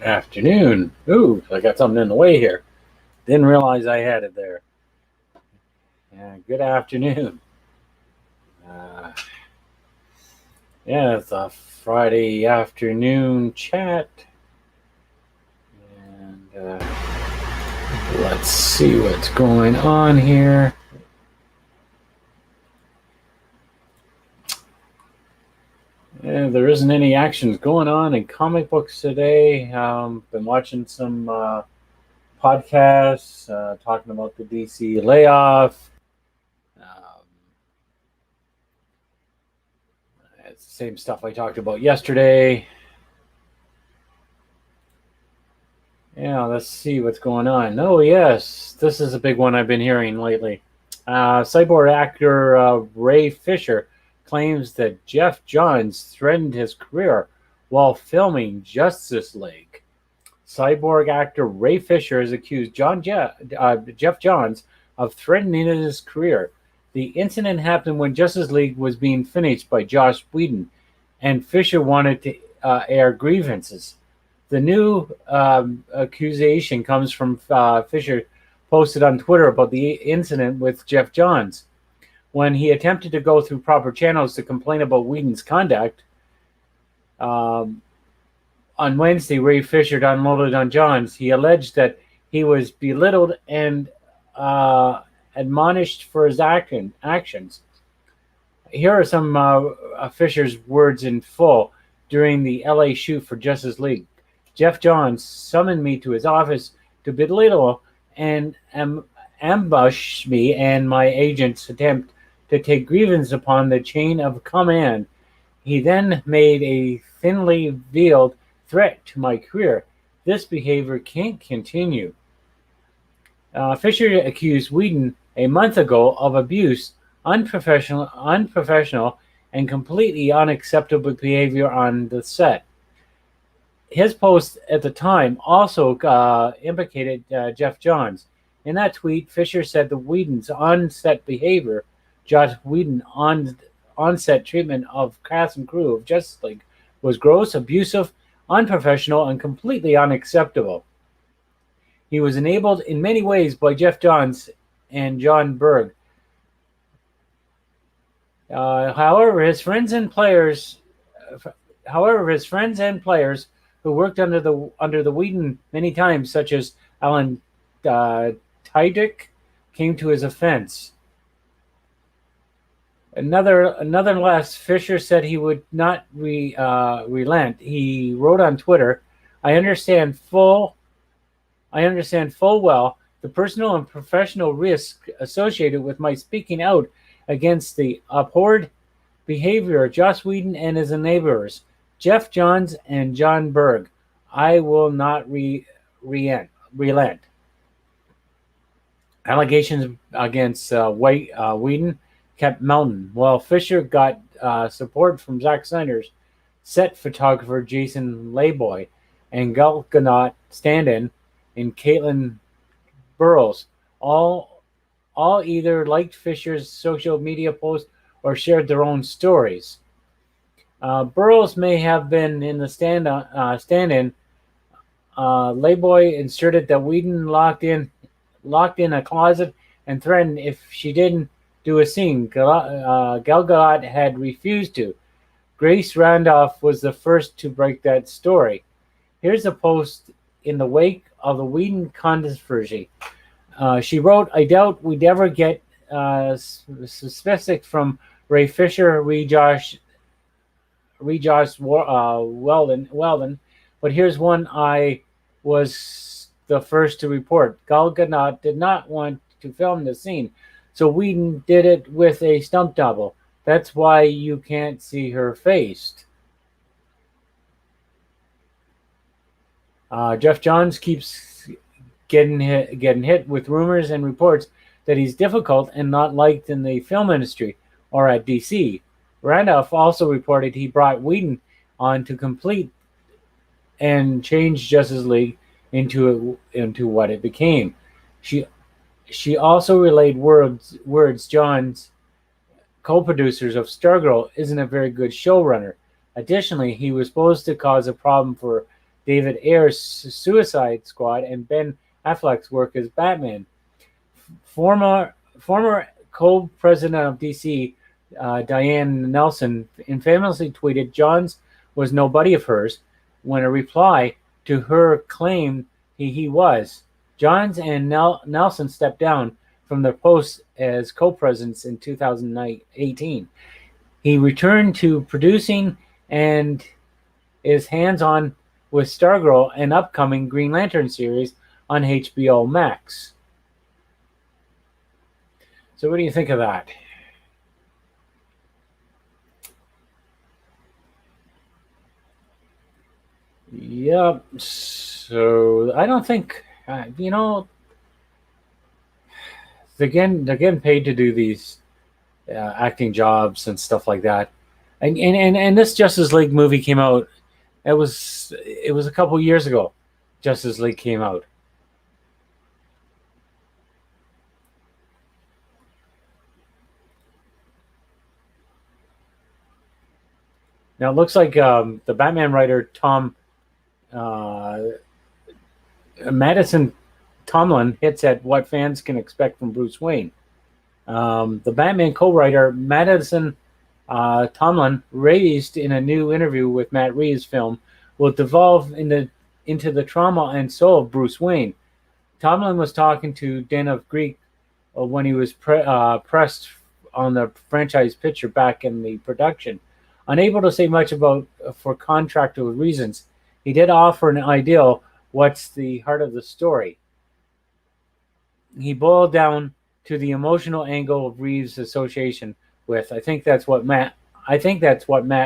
Afternoon. Ooh, I got something in the way here. Didn't realize I had it there. Good afternoon. Uh, it's a Friday afternoon chat. And let's see what's going on here. There isn't any actions going on in comic books today. Been watching some podcasts talking about the DC layoff. Um, it's the same stuff I talked about yesterday. Let's see what's going on. Oh, yes, this is a big one I've been hearing lately. Cyborg actor Ray Fisher claims that Geoff Johns threatened his career while filming Justice League. Cyborg actor Ray Fisher has accused Geoff Johns of threatening his career. The incident happened when Justice League was being finished by Joss Whedon, and Fisher wanted to air grievances. The new accusation comes from Fisher posted on Twitter about the incident with Geoff Johns. When he attempted to go through proper channels to complain about Whedon's conduct, on Wednesday, Ray Fisher unloaded on Johns. He alleged that he was belittled and admonished for his actions. Here are some Fisher's words in full during the LA shoot for Justice League. Geoff Johns summoned me to his office to belittle and ambush me and my agent's attempt to take grievance upon the chain of command. He then made a thinly veiled threat to my career. This behavior can't continue. Fisher accused Whedon a month ago of abuse, unprofessional, and completely unacceptable behavior on the set. His post at the time also implicated Geoff Johns. In that tweet, Fisher said the Whedon's on-set behavior, Joss Whedon's on-set treatment of cast and crew of Justice League, was gross, abusive, unprofessional, and completely unacceptable. He was enabled in many ways by Geoff Johns and Jon Berg. However, his friends and players who worked under the Whedon many times, such as Alan Tudyk, came to his offense. Nonetheless, Fisher said he would not relent. He wrote on Twitter, "I understand full well the personal and professional risk associated with my speaking out against the abhorred behavior of Joss Whedon and his enablers, Geoff Johns and Jon Berg. I will not relent." Allegations against Whedon kept mounting, while Fisher got support from Zack Snyder's set photographer Jason Layboy and Gal Gadot stand-in and Caitlin Burrows. All either liked Fisher's social media post or shared their own stories. Burrows may have been in the stand-in. Layboy inserted that Whedon locked in a closet and threatened if she didn't do a scene. Gal Gadot had refused to. Grace Randolph was the first to break that story. Here's a post in the wake of the Whedon controversy. She wrote, "I doubt we'd ever get specific from Ray Fisher, Joss Whedon, but here's one I was the first to report. Gal Gadot did not want to film the scene, so Whedon did it with a stunt double. That's why you can't see her face." Geoff Johns keeps getting hit with rumors and reports that he's difficult and not liked in the film industry or at DC. Randolph also reported he brought Whedon on to complete and change Justice League into what it became. She also relayed words Johns, co-producers of Stargirl, isn't a very good showrunner. Additionally, he was supposed to cause a problem for David Ayer's Suicide Squad and Ben Affleck's work as Batman. Former co-president of DC, Diane Nelson, infamously tweeted, "Johns was no buddy of hers," when a reply to her claimed he was. Johns and Nelson stepped down from their posts as co-presidents in 2018. He returned to producing and is hands-on with Stargirl and upcoming Green Lantern series on HBO Max. So what do you think of that? Yep. So I don't think they're getting paid to do these acting jobs and stuff like that. And this Justice League movie came out. It was a couple years ago. Justice League came out. Now it looks like the Batman writer Tom Madison Tomlin hits at what fans can expect from Bruce Wayne. The Batman co-writer Madison Tomlin raised in a new interview with Matt Reeves' film will devolve into the trauma and soul of Bruce Wayne. Tomlin was talking to Den of Greek when he was pressed on the franchise picture back in the production. Unable to say much about for contractual reasons, he did offer an idea what's the heart of the story. He boiled down to the emotional angle of Reeves' association with. I think that's what Matt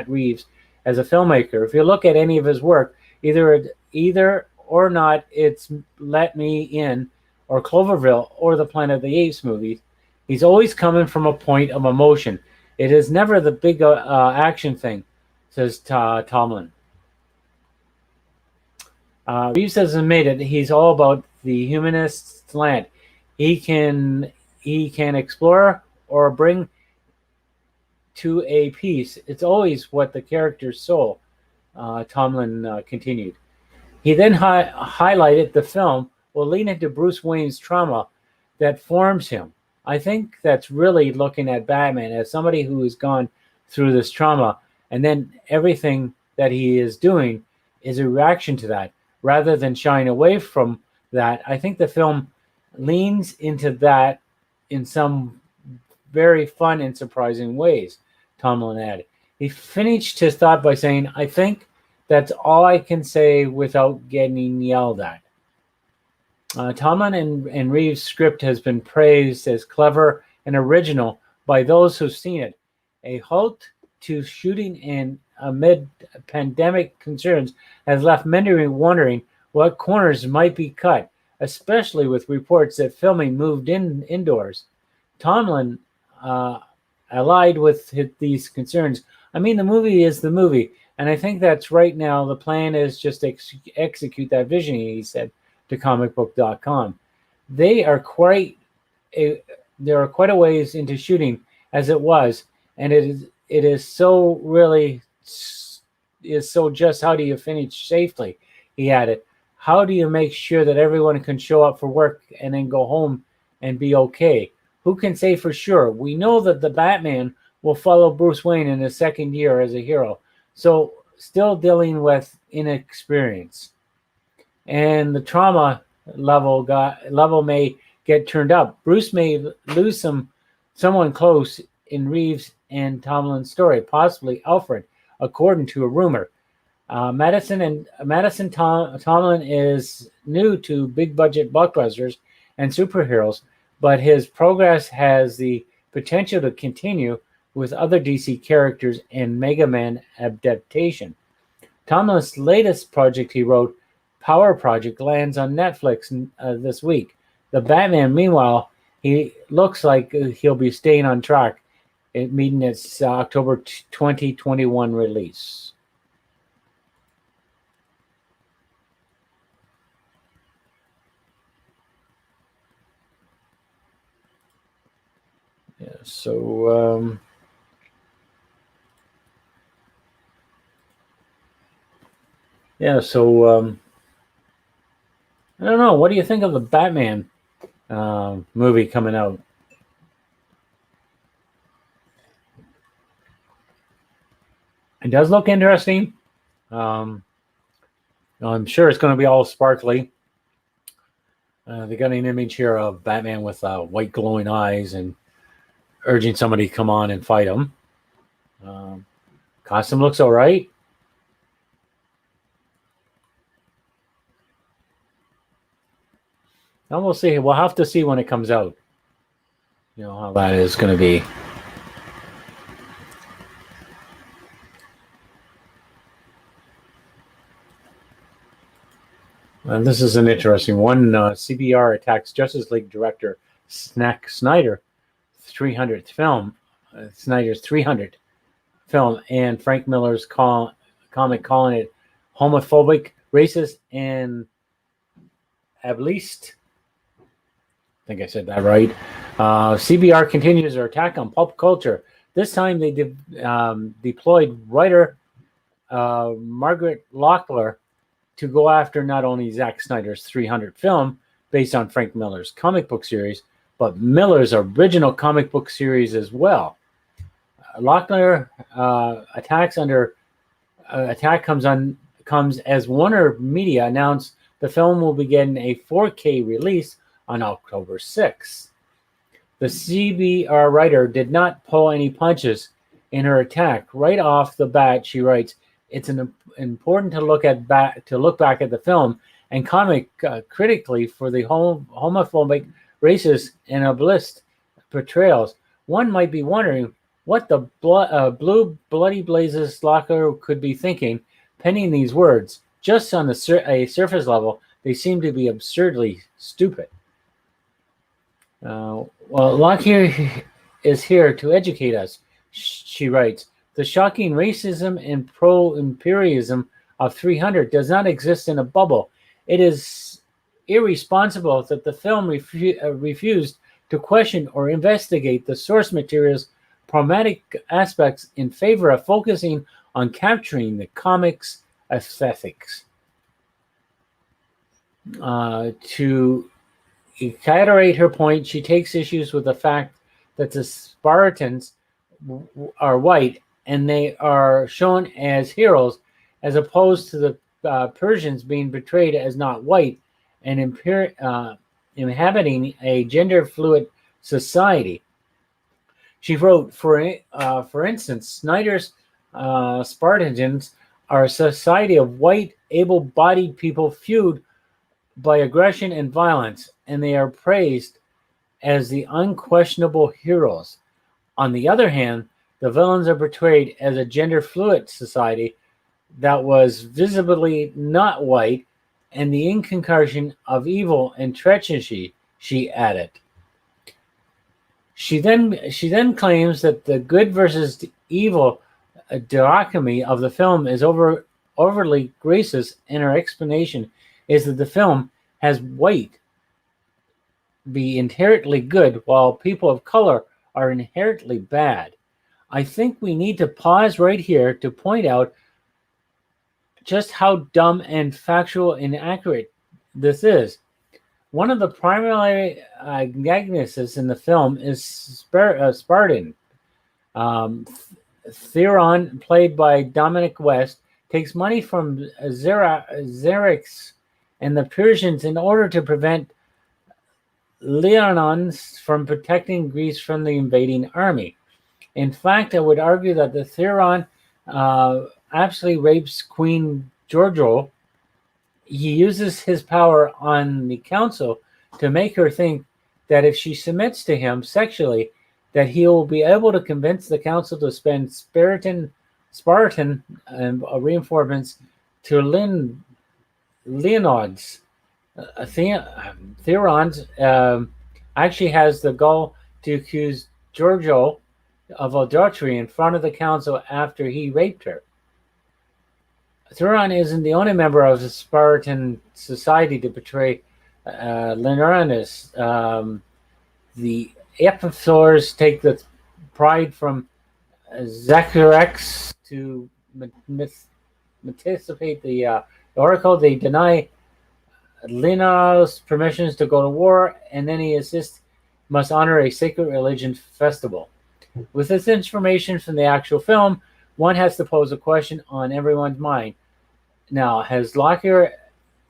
Reeves, as a filmmaker, if you look at any of his work, either or not it's Let Me In or Cloverfield or the Planet of the Apes movies, he's always coming from a point of emotion. It is never the big action thing, says Tomlin. Reeves has admitted he's all about the humanist slant. He can explore or bring to a piece. It's always what the character's soul, Tomlin continued. He then highlighted the film will lean into Bruce Wayne's trauma that forms him. I think that's really looking at Batman as somebody who has gone through this trauma, and then everything that he is doing is a reaction to that, rather than shying away from that. I think the film leans into that in some very fun and surprising ways, Tomlin added. He finished his thought by saying, "I think that's all I can say without getting yelled at." Tomlin and Reeves' script has been praised as clever and original by those who've seen it. A halt to shooting and amid pandemic concerns has left many wondering what corners might be cut, especially with reports that filming moved indoors. Tomlin allied with these concerns. I mean, the movie is the movie, and I think that's right now the plan is just to execute that vision, he said to comicbook.com. There are quite a ways into shooting as it was, and it is so just how do you finish safely, he added. How do you make sure that everyone can show up for work and then go home and be okay? Who can say for sure? We know that the Batman will follow Bruce Wayne in his second year as a hero, so still dealing with inexperience. And the trauma level may get turned up. Bruce may lose someone close in Reeves and Tomlin's story, possibly Alfred, according to a rumor. Madison Tomlin is new to big budget blockbusters and superheroes, but his progress has the potential to continue with other DC characters and Mega Man adaptation. Tomlin's latest project he wrote, Power Project, lands on Netflix this week. The Batman, meanwhile, he looks like he'll be staying on track, meeting its October 2021 release. Yeah, so Yeah, so I don't know. What do you think of the Batman movie coming out? It does look interesting. Um, I'm sure it's going to be all sparkly. They got an image here of Batman with white glowing eyes and urging somebody to come on and fight him. Um, Costume looks all right. And we'll see. We'll have to see when it comes out. You know how that is going to be. And this is an interesting one. CBR attacks Justice League director Zack Snyder, 300th film. Snyder's 300th film, and Frank Miller's comic calling it homophobic, racist, and ableist. I think I said that right. CBR continues their attack on pulp culture. This time they deployed writer Margaret Locklear to go after not only Zack Snyder's 300 film based on Frank Miller's comic book series, but Miller's original comic book series as well. Locklear attack comes as Warner Media announced the film will begin a 4K release on October 6th. The CBR writer did not pull any punches in her attack. Right off the bat, she writes, "It's important to look back at the film and comment critically for the homophobic, racist, and ableist portrayals. One might be wondering what the blue bloody blazes Locklear could be thinking, penning these words. Just on a surface level, they seem to be absurdly stupid." Well, Locklear is here to educate us, she writes. The shocking racism and pro-imperialism of 300 does not exist in a bubble. It is irresponsible that the film refused to question or investigate the source material's problematic aspects in favor of focusing on capturing the comics aesthetics. To reiterate her point, she takes issues with the fact that the Spartans are white and they are shown as heroes, as opposed to the Persians being portrayed as not white and inhabiting a gender-fluid society. She wrote, for instance, Snyder's Spartans are a society of white, able-bodied people fueled by aggression and violence, and they are praised as the unquestionable heroes. On the other hand, the villains are portrayed as a gender-fluid society that was visibly not white, and the incarnation of evil and treachery, she added. She then claims that the good versus evil dichotomy of the film is overly racist, and her explanation is that the film has white be inherently good, while people of color are inherently bad. I think we need to pause right here to point out just how dumb and factual inaccurate this is. One of the primary antagonists in the film is Spartan. Theron, played by Dominic West, takes money from Xerxes and the Persians in order to prevent Leonons from protecting Greece from the invading army. In fact, I would argue that the Theron absolutely rapes Queen Georgiou. He uses his power on the council to make her think that if she submits to him sexually, that he will be able to convince the council to spend Spartan reinforcements to Leonids. Theron actually has the goal to accuse Georgiou of adultery in front of the council after he raped her. Theron isn't the only member of the Spartan society to betray Leonidas. The Epiphors take the pride from Xerxes to anticipate the The Oracle, they deny Leonardo's permissions to go to war, and then he insists must honor a sacred religion festival. With this information from the actual film, one has to pose a question on everyone's mind. Now, has Lockyer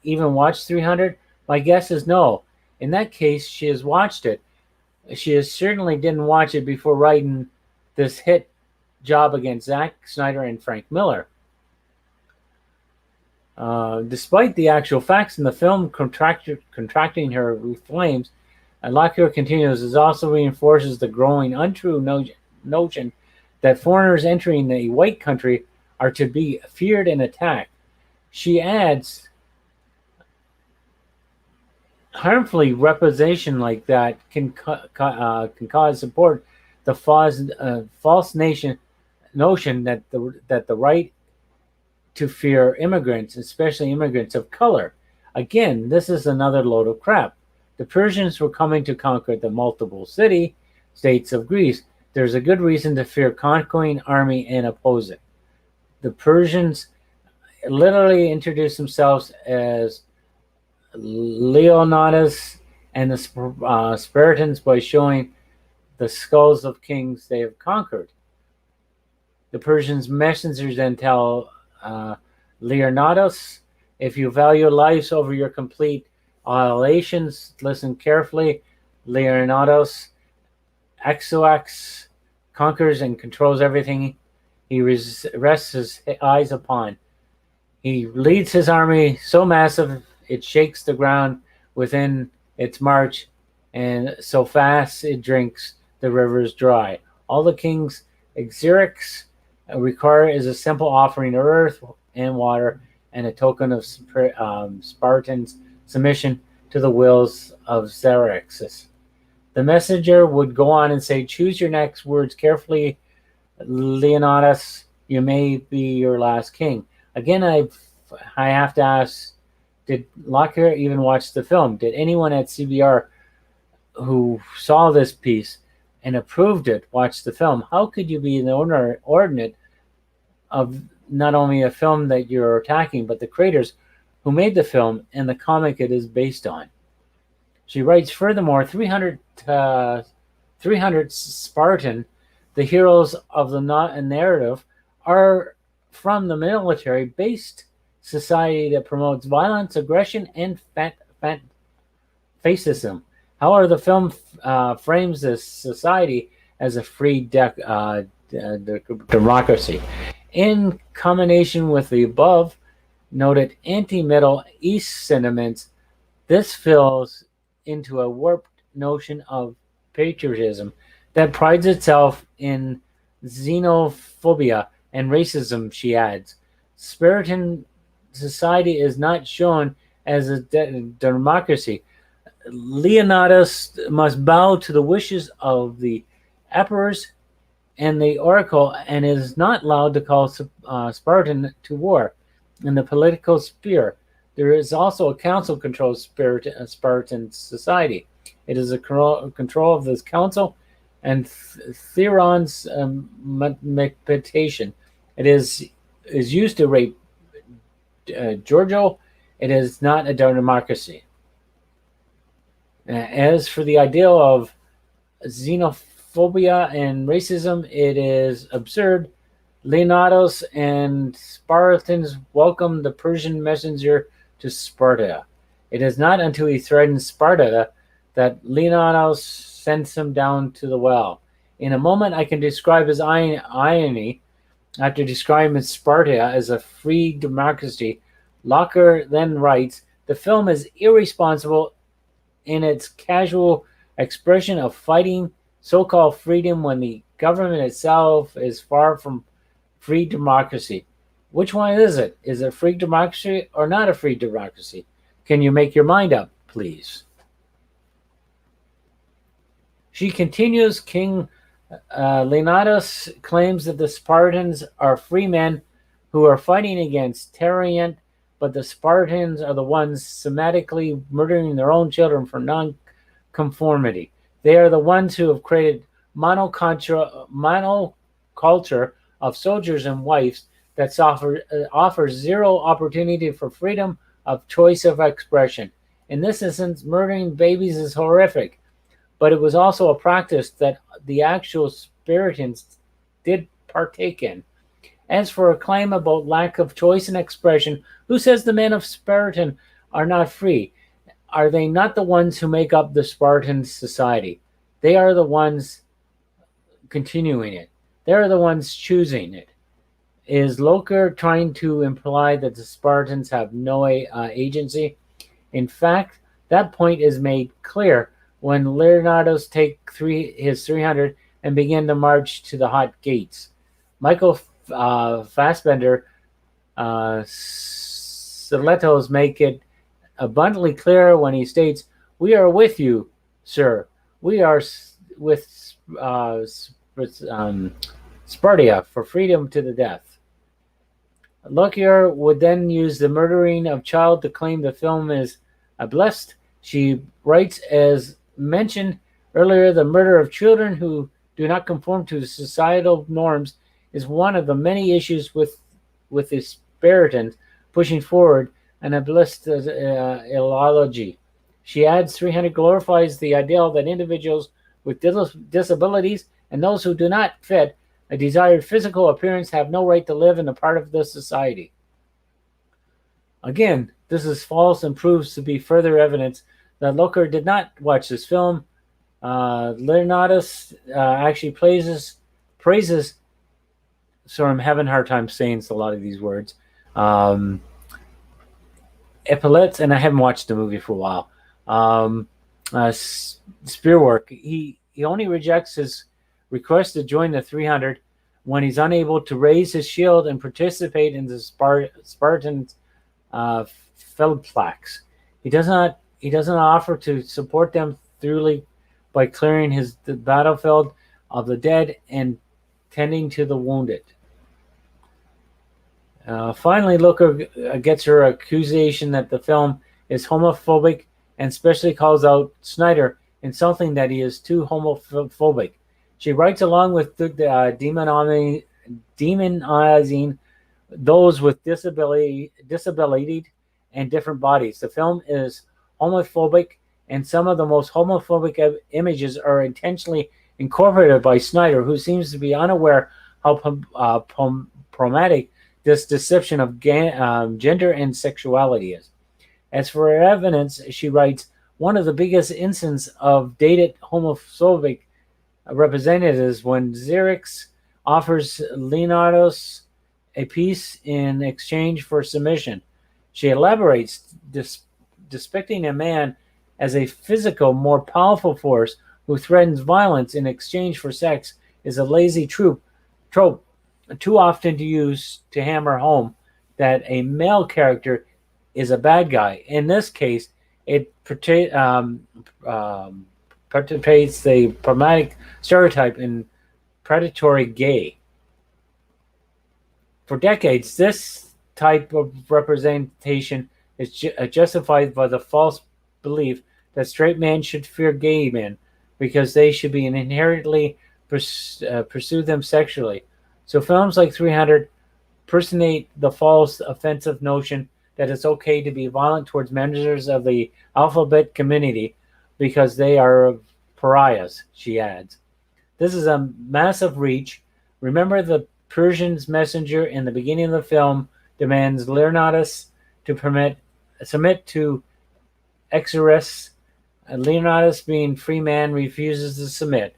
even watched 300? My guess is no. In that case, she has watched it. She certainly didn't watch it before writing this hit job against Zack Snyder and Frank Miller. Despite the actual facts in the film contracting her with flames, Lockyer continues, it also reinforces the growing untrue notion that foreigners entering the white country are to be feared and attacked. She adds, harmfully representation like that can cause support the false notion that the right to fear immigrants, especially immigrants of color. Again, this is another load of crap. The Persians were coming to conquer the multiple states of Greece. There's a good reason to fear conquering army and oppose it. The Persians literally introduced themselves as Leonidas and the Spartans by showing the skulls of kings they have conquered. The Persians' messengers then tell Leonidas, if you value lives over your complete annihilations, listen carefully. Leonidas Exoax conquers and controls everything he rests his eyes upon. He leads his army so massive it shakes the ground within its march, and so fast it drinks the rivers dry. All the king's exercics require is a simple offering of earth and water and a token of Spartan's submission to the wills of Xerxes. The messenger would go on and say, choose your next words carefully, Leonidas, you may be your last king. Again, I have to ask, did Lockyer even watch the film? Did anyone at CBR who saw this piece and approved it watch the film? How could you be the ordinate of not only a film that you're attacking, but the creators who made the film and the comic it is based on? She writes, furthermore, 300 Spartan, the heroes of the narrative, are from the military-based society that promotes violence, aggression, and fascism. However, the film frames this society as a free democracy. In combination with the above noted anti-Middle East sentiments, this fills into a warped notion of patriotism that prides itself in xenophobia and racism, she adds. Spartan society is not shown as a democracy. Leonidas must bow to the wishes of the emperors and the oracle and is not allowed to call Spartan to war. In the political sphere, there is also a council-controlled Spartan society. It is a control of this council and Theron's meditation. It is used to rape Giorgio. It is not a democracy. As for the ideal of xenophobia and racism, it is absurd. Leonidas and Spartans welcome the Persian messenger to Sparta. It is not until he threatens Sparta that Leonidas sends him down to the well. In a moment, I can describe his irony. After describing Sparta as a free democracy, Lockyer then writes, the film is irresponsible in its casual expression of fighting so-called freedom when the government itself is far from free democracy. Which one is it? Is it free democracy or not a free democracy? Can you make your mind up, please? She continues, King Leonidas claims that the Spartans are free men who are fighting against Tyrant, but the Spartans are the ones systematically murdering their own children for non-conformity. They are the ones who have created monoculture of soldiers and wives that offers zero opportunity for freedom of choice of expression. In this instance, murdering babies is horrific, but it was also a practice that the actual Puritans did partake in. As for a claim about lack of choice and expression, who says the men of Spartan are not free? Are they not the ones who make up the Spartan society? They are the ones continuing it. They are the ones choosing it. Is Loker trying to imply that the Spartans have no agency? In fact, that point is made clear when Leonidas take his 300 and begin to march to the hot gates. Michael Fassbender stilettos make it abundantly clear when he states, "We are with you, sir. We are with Sparta for freedom to the death." Lockyer would then use the murdering of child to claim the film is blessed. She writes, as mentioned earlier, the murder of children who do not conform to societal norms is one of the many issues with the Spartans pushing forward an ableist ideology. She adds, 300 glorifies the ideal that individuals with disabilities and those who do not fit a desired physical appearance have no right to live in a part of this society. Again, this is false and proves to be further evidence that Loker did not watch this film. Leonidas actually praises, sorry, I'm having a hard time saying a lot of these words. Epaulets, and I haven't watched the movie for a while. Spearwork. He only rejects his request to join the 300 when he's unable to raise his shield and participate in the Spartan feldplax. He does not offer to support them thoroughly by clearing the battlefield of the dead and tending to the wounded. Finally, Loker gets her accusation that the film is homophobic and especially calls out Snyder, insulting that he is too homophobic. She writes, along with demonizing those with disability and different bodies. The film is homophobic, and some of the most homophobic images are intentionally incorporated by Snyder, who seems to be unaware how problematic this deception of gender and sexuality is. As for her evidence, she writes, one of the biggest instances of dated homophobic representatives when Xerxes offers Leonidas a peace in exchange for submission. She elaborates, depicting a man as a physical, more powerful force who threatens violence in exchange for sex is a lazy trope too often used to hammer home that a male character is a bad guy. In this case, it perpetuates the problematic stereotype in predatory gay. For decades, this type of representation is justified by the false belief that straight men should fear gay men because they should be inherently pursue them sexually. So films like 300 personate the false offensive notion that it's okay to be violent towards members of the alphabet community because they are pariahs, she adds. This is a massive reach. Remember, the Persian's messenger in the beginning of the film demands Leonidas to submit to Xerxes. Leonidas, being free man, refuses to submit.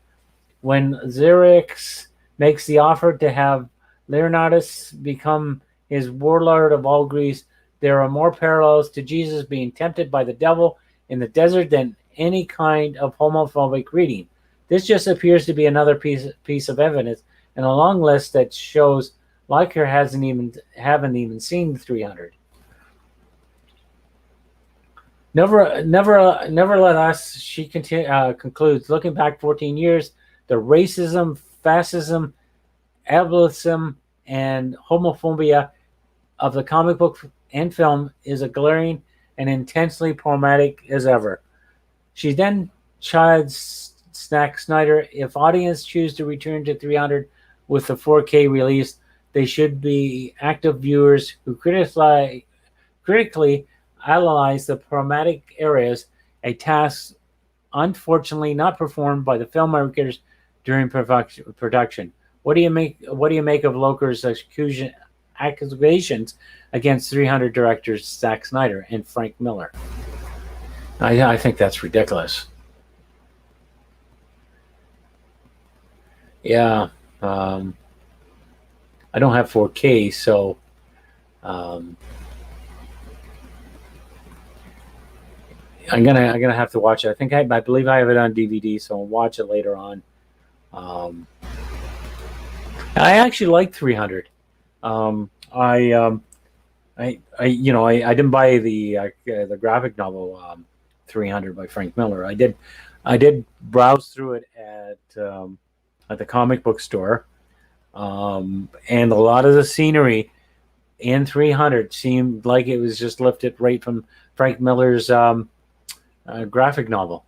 When Xerxes makes the offer to have Leonidas become his warlord of all Greece, there are more parallels to Jesus being tempted by the devil in the desert than any kind of homophobic reading. This just appears to be another piece of evidence in a long list that shows Lockyer haven't even seen 300. Nevertheless, she concludes, looking back 14 years, the racism, fascism, ableism, and homophobia of the comic book and film is as glaring and intensely problematic as ever. She then chides Zack Snyder, if audience choose to return to 300 with the 4K release, They should be active viewers who critically analyze the problematic areas, a task unfortunately not performed by the filmmakers during production. What do you make of Loker's accusations against 300 directors Zack Snyder and Frank Miller? I think that's ridiculous. Yeah, I don't have 4K, so I'm gonna have to watch it. I believe I have it on DVD, so I'll watch it later on. I actually like 300. I didn't buy the graphic novel 300 by Frank Miller. I did browse through it at the comic book store, and a lot of the scenery in 300 seemed like it was just lifted right from Frank Miller's graphic novel.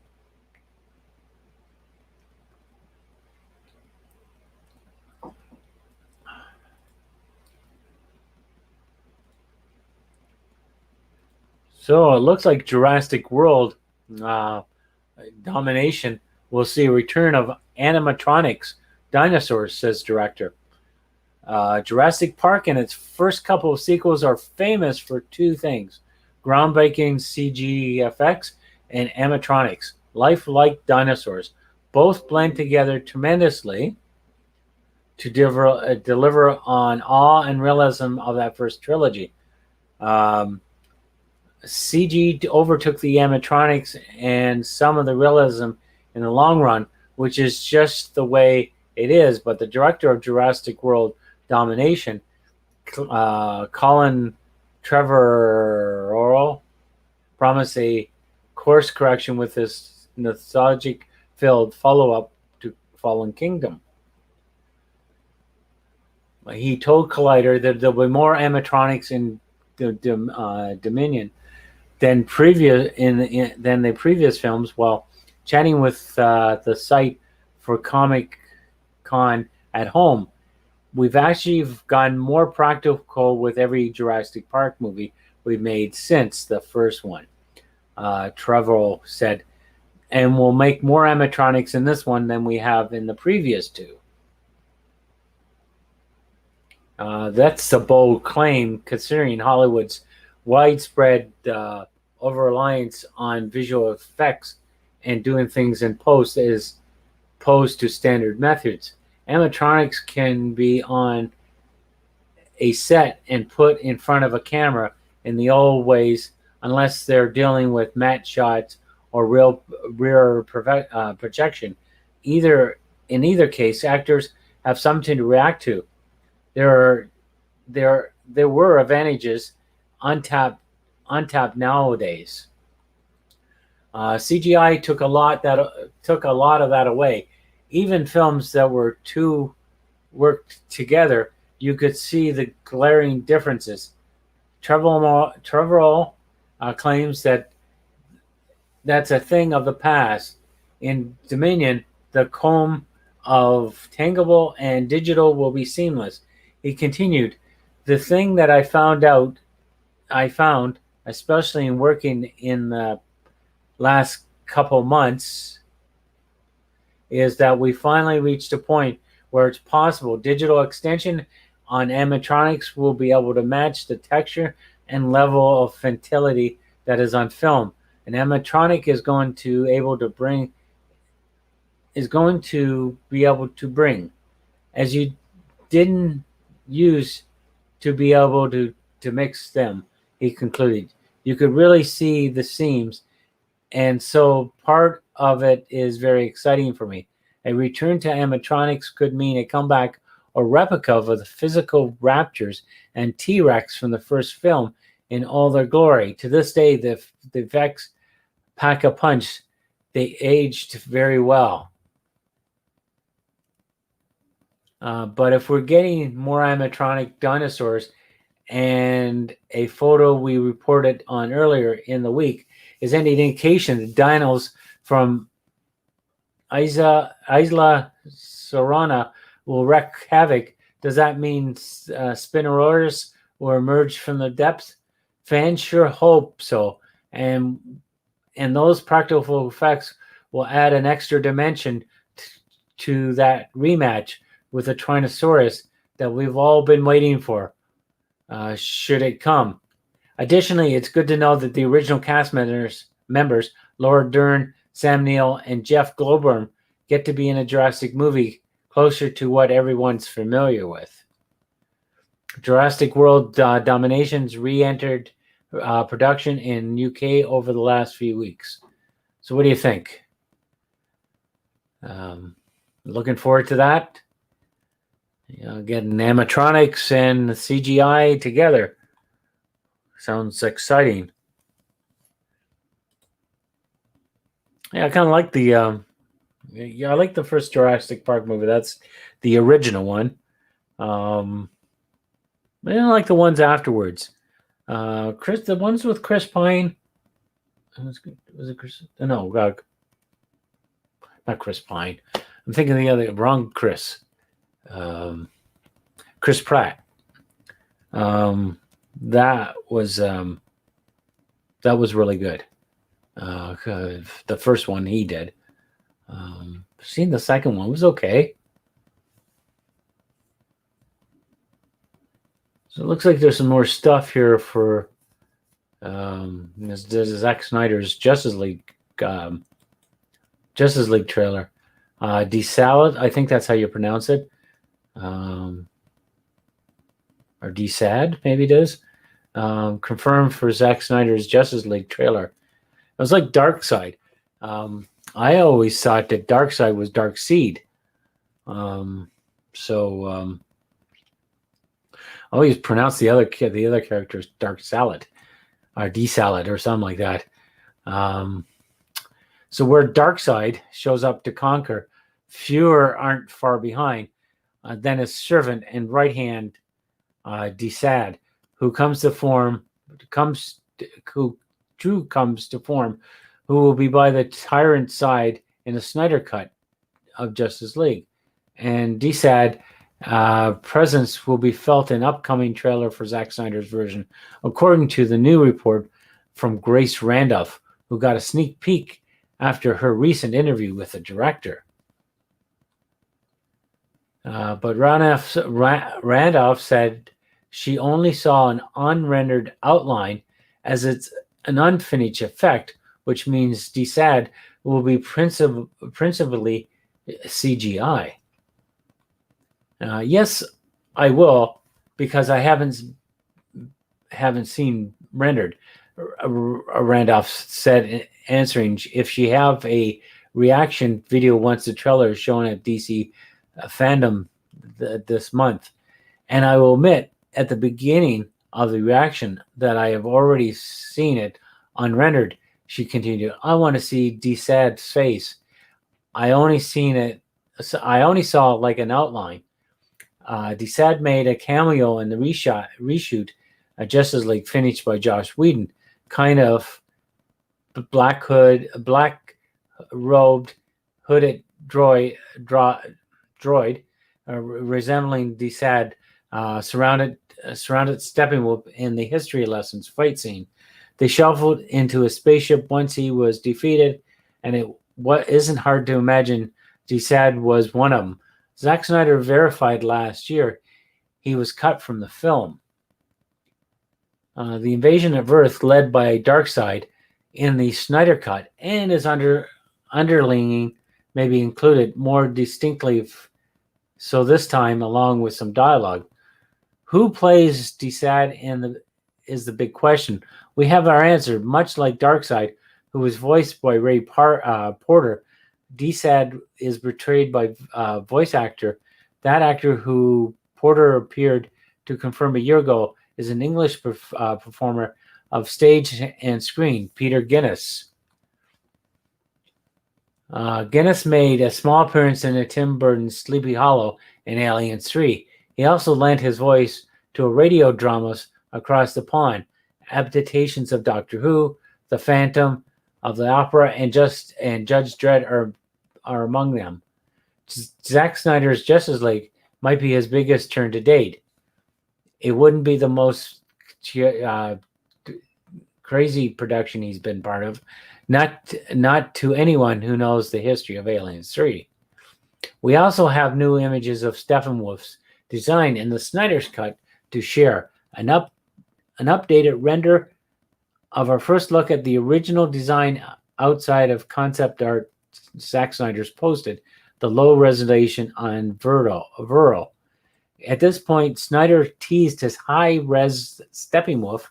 So it looks like Jurassic World Domination will see a return of animatronics dinosaurs, says director. Jurassic Park and its first couple of sequels are famous for two things: groundbreaking CG effects and animatronics, lifelike dinosaurs. Both blend together tremendously to deliver on awe and realism of that first trilogy. CG overtook the animatronics and some of the realism in the long run, which is just the way it is. But the director of Jurassic World Domination, Colin Trevorrow, promised a course correction with this nostalgic-filled follow-up to Fallen Kingdom. He told Collider that there'll be more animatronics in Dominion than the previous films. While chatting with the site for Comic Con at home, we've actually gotten more practical with every Jurassic Park movie we've made since the first one. Trevorrow said, and we'll make more animatronics in this one than we have in the previous two. That's a bold claim, considering Hollywood's widespread over-reliance on visual effects and doing things in post as opposed to standard methods. Animatronics can be on a set and put in front of a camera in the old ways, unless they're dealing with matte shots or rear projection. In either case, actors have something to react to. There were advantages untapped nowadays. CGI took a lot of that away. Even films that were too worked together, you could see the glaring differences. Trevorrow claims that that's a thing of the past. In Dominion, the comb of tangible and digital will be seamless. He continued, the thing that I found, especially in working in the last couple months, is that we finally reached a point where it's possible. Digital extension on animatronics will be able to match the texture and level of fidelity that is on film. An animatronic is going to be able to bring, as you didn't use to be able to mix them, he concluded. You could really see the seams, and so part of it is very exciting for me. A return to animatronics could mean a comeback or replica of the physical raptors and T-Rex from the first film in all their glory. To this day, the effects pack a punch. They aged very well. But if we're getting more animatronic dinosaurs, and a photo we reported on earlier in the week is any indication the dinos from Isla Sorna will wreak havoc, Does that mean Spinosaurus will emerge from the depths? Fans sure hope so, and those practical effects will add an extra dimension to that rematch with the Tyrannosaurus that we've all been waiting for, should it come. Additionally, it's good to know that the original cast members Laura Dern, Sam Neill, and Jeff Goldblum get to be in a Jurassic movie closer to what everyone's familiar with. Jurassic World Dominations re-entered production in UK over the last few weeks. So what do you think? Looking forward to that. Getting animatronics and CGI together. Sounds exciting. Yeah, I kind of like the I like the first Jurassic Park movie. That's the original one. I didn't like the ones afterwards. The ones with Chris Pine. Was it Chris? No, not Chris Pine. I'm thinking the wrong Chris. Chris Pratt. That was really good. The first one he did. Seen the second one, it was okay. So it looks like there's some more stuff here for Zack Snyder's Justice League trailer. D-Salad, I think that's how you pronounce it. Or D-Sad, maybe it is. Confirmed for Zack Snyder's Justice League trailer. It was like Darkseid. I always thought that Darkseid was Darkseid. I always pronounced the other characters Dark Salad or D-Salad or something like that. So where Darkseid shows up to conquer, fewer aren't far behind. Then his servant and right hand, D-Sad, who comes to form, who will be by the tyrant side in the Snyder Cut of Justice League. And D-Sad presence will be felt in upcoming trailer for Zack Snyder's version, according to the new report from Grace Randolph, who got a sneak peek after her recent interview with the director. But Randolph said she only saw an unrendered outline as it's an unfinished effect, which means D-Sad will be principally CGI. Yes, I will, because I haven't seen rendered. Randolph said, answering if she have a reaction video once the trailer is shown at DC Fandom this month. And I will admit, at the beginning of the reaction, that I have already seen it unrendered. She continued, I want to see D-Sad's face. I only saw like an outline. D-Sad made a cameo in the reshoot Justice League finished by Joss Whedon, kind of black robed hooded droid resembling D-Sad, surrounded Steppenwolf in the history lessons fight scene. They shuffled into a spaceship once he was defeated, and what isn't hard to imagine D-Sad was one of them. Zack Snyder verified last year he was cut from the film. The invasion of Earth, led by Darkseid in the Snyder Cut, and his underlining may be included more distinctly. So this time, along with some dialogue, who plays D-Sad is the big question. We have our answer, much like Darkseid, who was voiced by Ray Porter. D-Sad is portrayed by voice actor. That actor who Porter appeared to confirm a year ago is an English performer of stage and screen, Peter Guinness. Guinness made a small appearance in Tim Burton's Sleepy Hollow and Aliens 3. He also lent his voice to radio dramas across the pond, adaptations of Doctor Who, The Phantom of the Opera, and Judge Dredd are among them. Zack Snyder's Justice League might be his biggest turn to date. It wouldn't be the most crazy production he's been part of, not to anyone who knows the history of Aliens 3. We also have new images of Steppenwolf's design in the Snyder's Cut to share. An updated render of our first look at the original design outside of concept art Zack Snyder's posted, the low resolution on Vero. At this point, Snyder teased his high-res Steppenwolf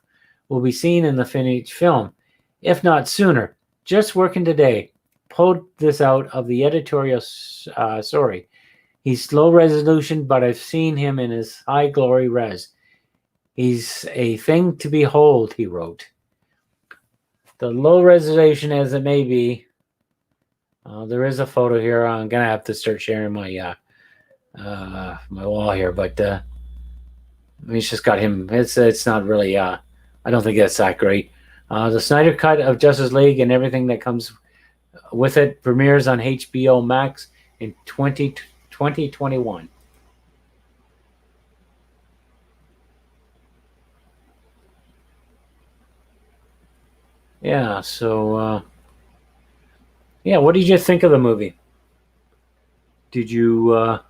will be seen in the finished film, if not sooner. Just working today. Pulled this out of the editorial story. He's low resolution, but I've seen him in his high glory res. He's a thing to behold, he wrote. The low resolution as it may be, there is a photo here. I'm gonna have to start sharing my my wall here, but he's just got him. It's not really. I don't think that's that great. The Snyder Cut of Justice League and everything that comes with it premieres on HBO Max in 2021. Yeah, so yeah, what did you think of the movie? Did you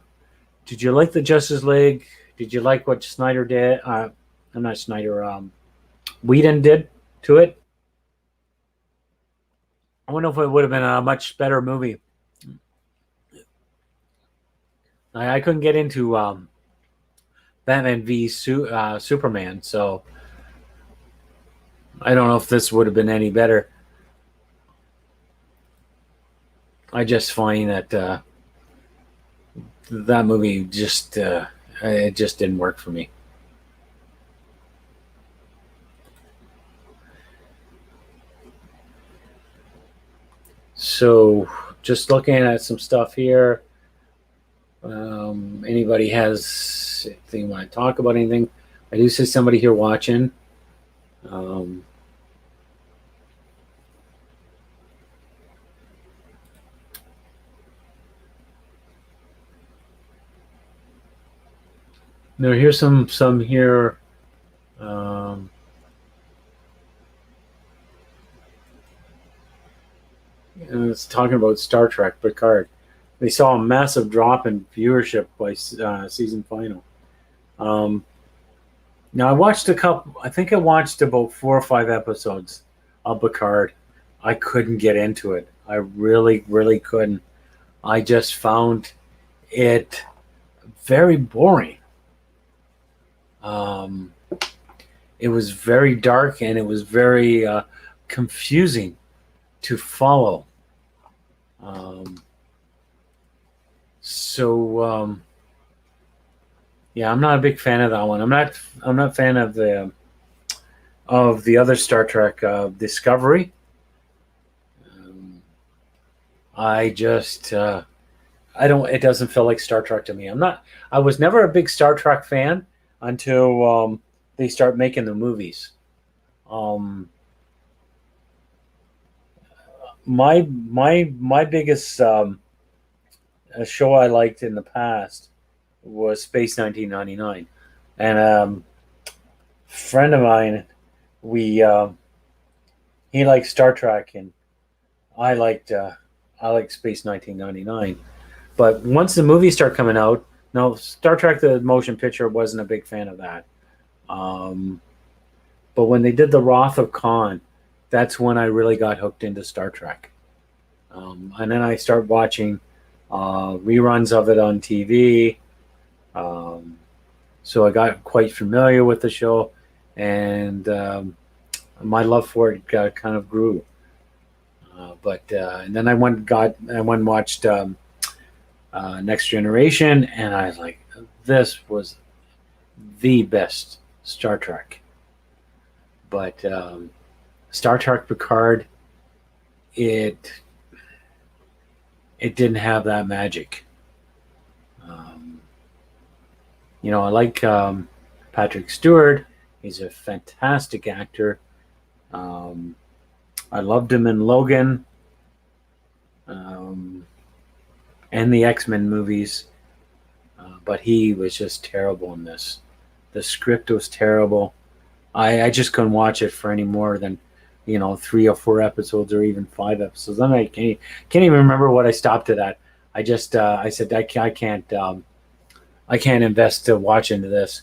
like the Justice League? Did you like what Snyder did? I'm not Snyder. Whedon did to it. I wonder if it would have been a much better movie. I couldn't get into Batman v Superman, so I don't know if this would have been any better. I just find that that movie just it just didn't work for me. So just looking at some stuff here. Anybody has anything want to talk about anything? I do see somebody here watching. Now here's some here. It's talking about Star Trek Picard. They saw a massive drop in viewership by season final. Now I watched a couple. I think I watched about 4 or 5 episodes of Picard. I couldn't get into it. I really, really couldn't. I just found it very boring. It was very dark and it was very confusing to follow. Yeah, I'm not a big fan of that one. I'm not a fan of the other Star Trek Discovery. I just I don't. It doesn't feel like Star Trek to me. I was never a big Star Trek fan until they start making the movies. My biggest show I liked in the past was Space 1999, and a friend of mine, he liked Star Trek, and I liked Space 1999. But once the movies start coming out, no, Star Trek the motion picture wasn't a big fan of that. But when they did the Wrath of Khan, that's when I really got hooked into Star Trek. And then I started watching reruns of it on TV. So I got quite familiar with the show, and my love for it kind of grew. And then I went and watched Next Generation, and I was like, this was the best Star Trek. But Star Trek Picard, it didn't have that magic. I like Patrick Stewart. He's a fantastic actor. I loved him in Logan and the X-Men movies. but he was just terrible in this. The script was terrible. I just couldn't watch it for any more than 3 or 4 episodes or even 5 episodes. I can't even remember what I stopped it at. I said I can't invest to watch into this.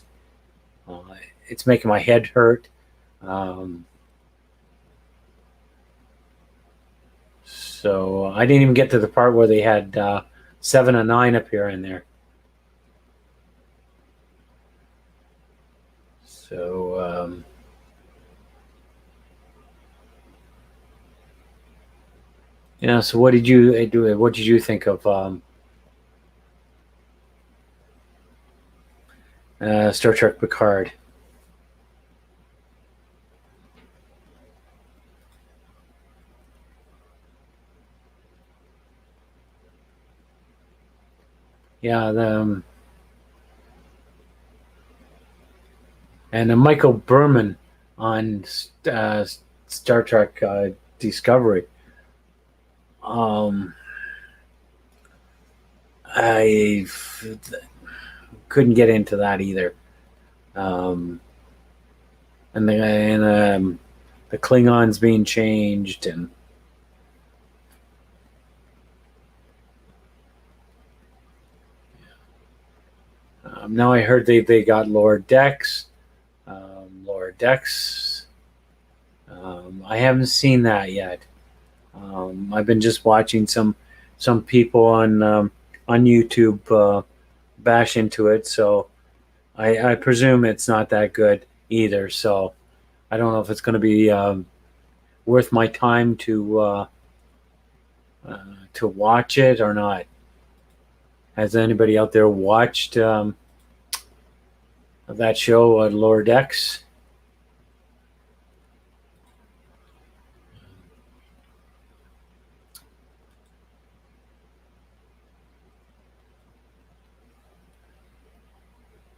It's making my head hurt. So I didn't even get to the part where they had 7 and 9 appear in there. So so what did you do? What did you think of Star Trek Picard? Yeah, and Michael Berman on Star Trek Discovery. I couldn't get into that either. And the Klingons being changed, and now I heard they got Lower Decks. Lower Decks. I haven't seen that yet. I've been just watching some people on YouTube bash into it, so I presume it's not that good either. So I don't know if it's going to be worth my time to watch it or not. Has anybody out there watched that show, Lower Decks?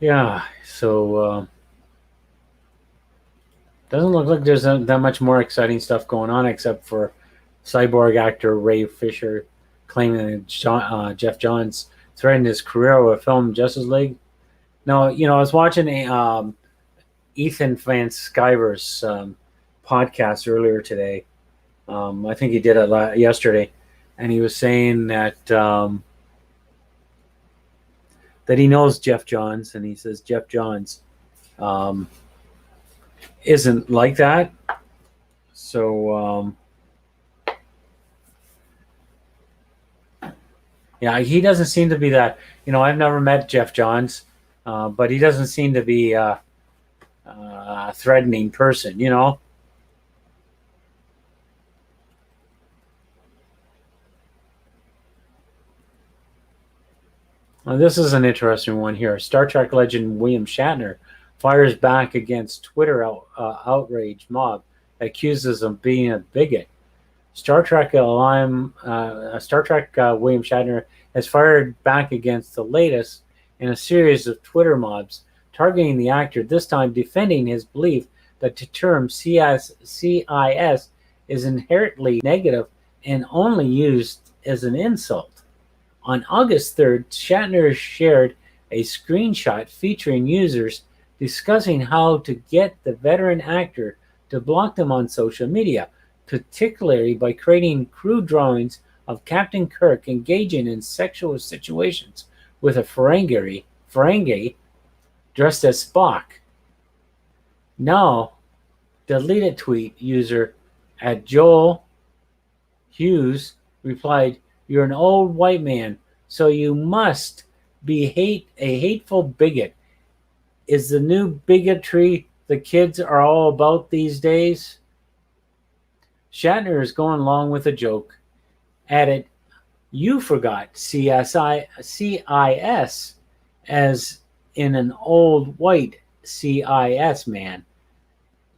Yeah, so doesn't look like there's that much more exciting stuff going on, except for cyborg actor Ray Fisher claiming that Jeff Johns threatened his career with film Justice League. No, I was watching Ethan Van Sciver's podcast earlier today. I think he did it yesterday, and he was saying that that he knows Jeff Johns, and he says Jeff Johns isn't like that. So yeah, he doesn't seem to be that. I've never met Jeff Johns, but he doesn't seem to be a threatening person. This is an interesting one here. Star Trek legend William Shatner fires back against Twitter outrage mob, accuses him of being a bigot. Star Trek William Shatner has fired back against the latest in a series of Twitter mobs targeting the actor, this time defending his belief that the term CIS is inherently negative and only used as an insult. On August 3rd, Shatner shared a screenshot featuring users discussing how to get the veteran actor to block them on social media, particularly by creating crude drawings of Captain Kirk engaging in sexual situations with a Ferengi dressed as Spock. Now, deleted tweet user at Joel Hughes replied, "You're an old white man, so you must be a hateful bigot. Is the new bigotry the kids are all about these days?" Shatner is going along with a joke. Added, "You forgot CIS as in an old white CIS man.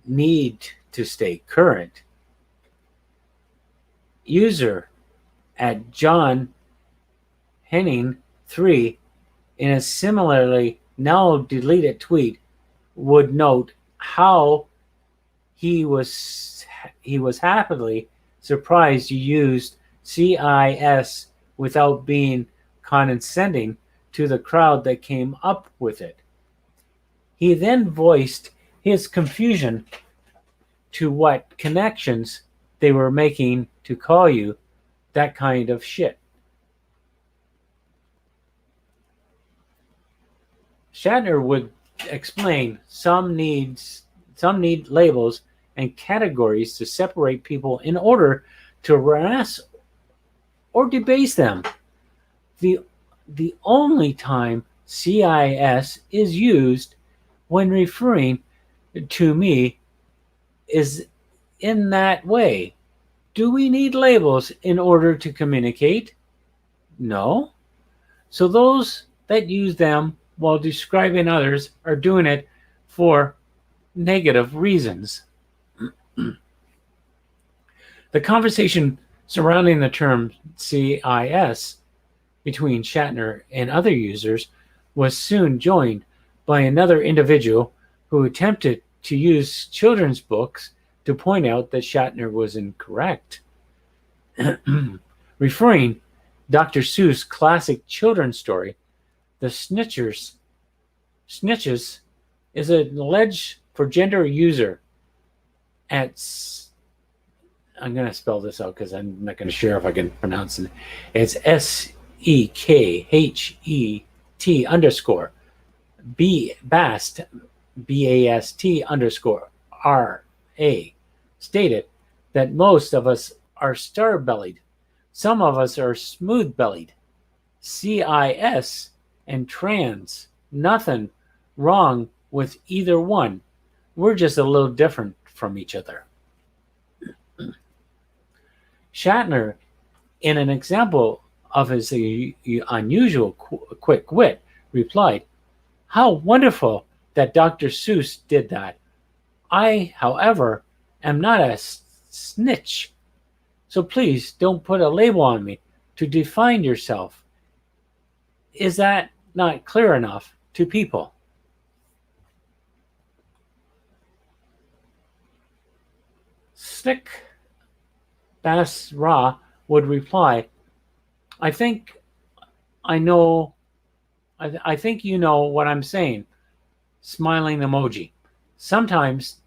Need to stay current." User at John Henning 3 in a similarly now deleted tweet would note how he was happily surprised you used CIS without being condescending to the crowd that came up with it. He then voiced his confusion to what connections they were making to call you that kind of shit. Shatner would explain some need labels and categories to separate people in order to harass or debase them. The only time CIS is used when referring to me is in that way. Do we need labels in order to communicate? No. So those that use them while describing others are doing it for negative reasons. The conversation surrounding the term CIS between Shatner and other users was soon joined by another individual who attempted to use children's books to point out that Shatner was incorrect. Referring Dr. Seuss' classic children's story, The Snitches is an alleged for gender user at, I'm going to spell this out because I'm not going to sure if I can pronounce it. It's SEKHET BAST BAST_RA stated that most of us are star-bellied. Some of us are smooth-bellied. CIS and trans, nothing wrong with either one. We're just a little different from each other. Shatner, in an example of his unusual quick wit, replied, "How wonderful that Dr. Seuss did that. I, however, am not a snitch. So please don't put a label on me to define yourself. Is that not clear enough to people?" Slick Bass Ra would reply, I think you know what I'm saying. Smiling emoji. Sometimes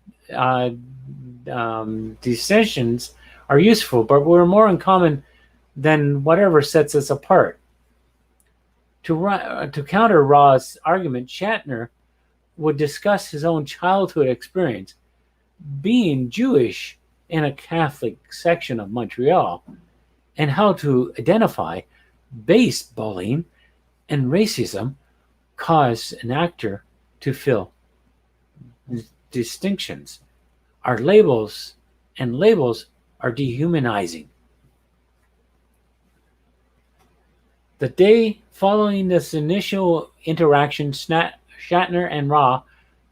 decisions are useful, but we're more in common than whatever sets us apart. To counter Ra's argument, Shatner would discuss his own childhood experience being Jewish in a Catholic section of Montreal, and how to identify base bullying and racism cause an actor to feel distinctions are labels, and labels are dehumanizing. The day following this initial interaction, Shatner and Ra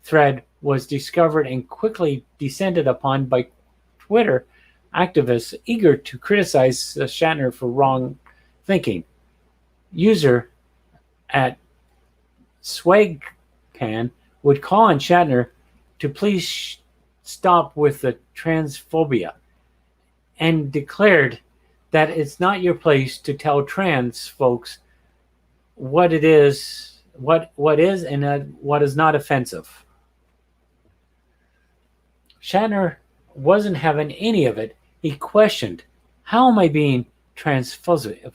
thread was discovered and quickly descended upon by Twitter activists eager to criticize Shatner for wrong thinking. User at Swagpan would call on Shatner to please stop with the transphobia and declared that it's not your place to tell trans folks what it is, what is and what is not offensive. Shatner wasn't having any of it. He questioned, how am I being transphobic?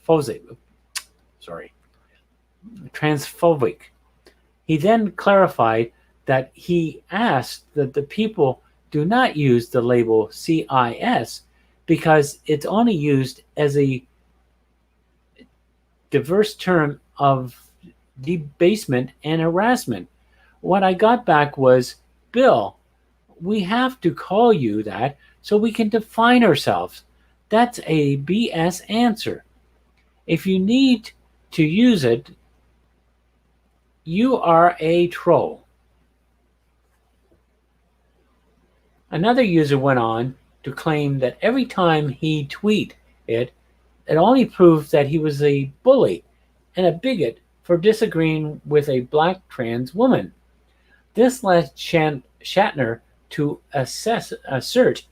He then clarified that he asked that the people do not use the label CIS because it's only used as a diverse term of debasement and harassment. What I got back was, Bill, we have to call you that so we can define ourselves. That's a BS answer. If you need to use it, you are a troll. Another user went on to claim that every time he tweeted it only proved that he was a bully and a bigot for disagreeing with a black trans woman. This led Shatner to assert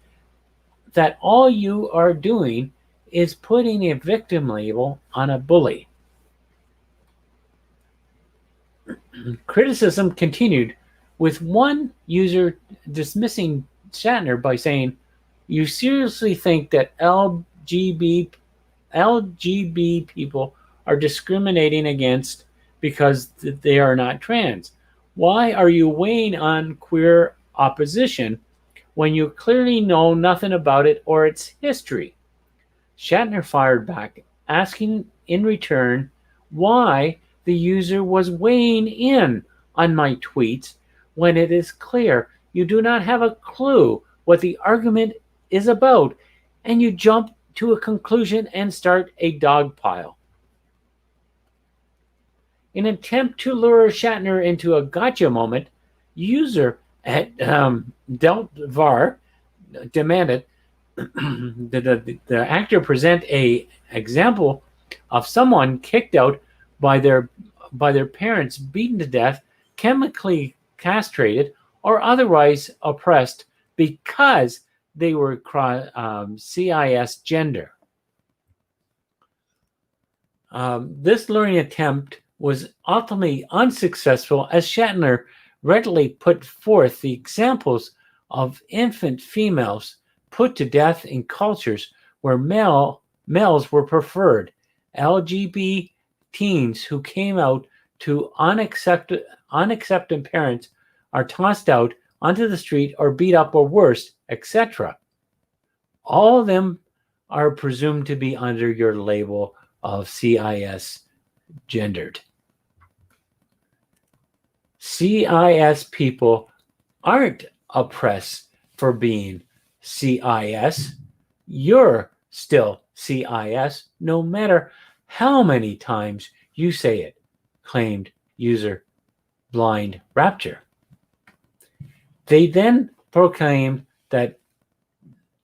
that all you are doing is putting a victim label on a bully. Criticism continued, with one user dismissing Shatner by saying, "You seriously think that LGB people are discriminating against because they are not trans? Why are you weighing on queer opposition when you clearly know nothing about it or its history?" Shatner fired back, asking in return why the user was weighing in on my tweets when it is clear you do not have a clue what the argument is about, and you jump to a conclusion and start a dog pile. In an attempt to lure Shatner into a gotcha moment, user at Deltvar demanded the actor present a example of someone kicked out by their parents, beaten to death, chemically castrated, or otherwise oppressed because they were CIS gender. This luring attempt was ultimately unsuccessful, as Shatner readily put forth the examples of infant females put to death in cultures where males were preferred, LGBT teens who came out to unaccepted parents are tossed out onto the street or beat up or worse, etc. All of them are presumed to be under your label of CIS gendered. CIS people aren't oppressed for being CIS. You're still CIS no matter how many times you say it, claimed user Blind Rapture. They then proclaimed that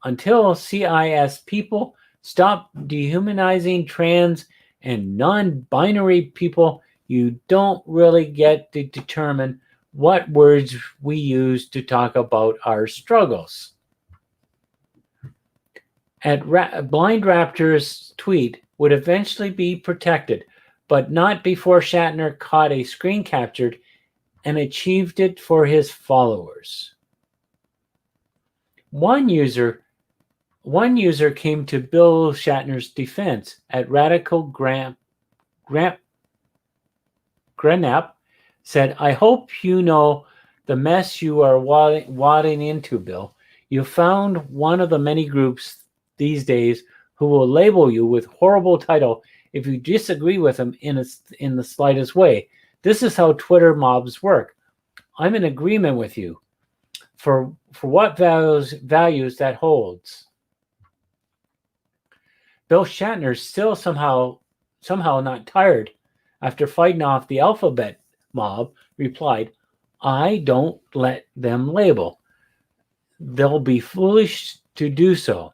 until CIS people stop dehumanizing trans and non-binary people, you don't really get to determine what words we use to talk about our struggles. Blind Raptor's tweet would eventually be protected, but not before Shatner caught a screen captured and achieved it for his followers. One user came to Bill Shatner's defense at Radical Grenap said, "I hope you know the mess you are wading into, Bill. You found one of the many groups these days who will label you with horrible title if you disagree with them in the slightest way. This is how Twitter mobs work. I'm in agreement with you. For what values that holds." Bill Shatner, still somehow not tired, after fighting off the alphabet mob, replied, "I don't let them label. They'll be foolish to do so.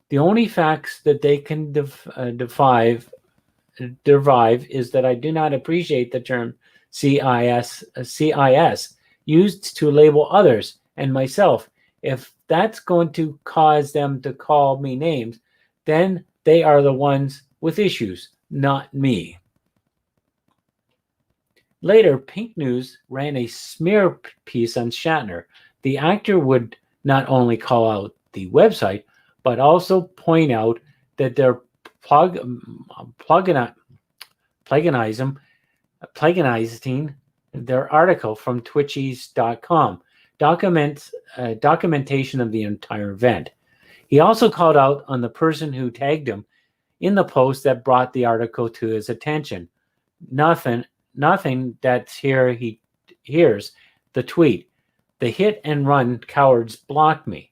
The only facts that they can derive is that I do not appreciate the term CIS used to label others and myself. If that's going to cause them to call me names, then they are the ones with issues, not me." Later, Pink News ran a smear piece on Shatner. The actor would not only call out the website, but also point out that they're plagiarizing their article from Twitchies.com, documentation of the entire event. He also called out on the person who tagged him in the post that brought the article to his attention. Nothing that's here he hears the tweet. "The hit and run cowards blocked me."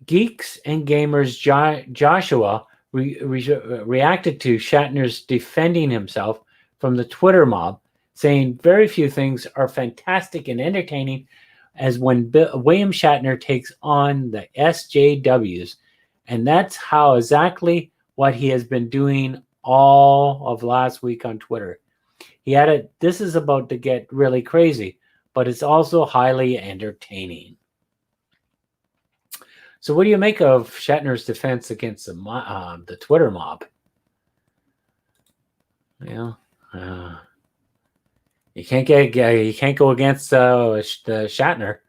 Geeks and Gamers Joshua reacted to Shatner's defending himself from the Twitter mob, saying very few things are fantastic and entertaining as when William Shatner takes on the SJWs, and that's how exactly what he has been doing all of last week on Twitter. He added, "This is about to get really crazy, but it's also highly entertaining." So what do you make of Shatner's defense against the Twitter mob? Yeah. You can't go against the Shatner.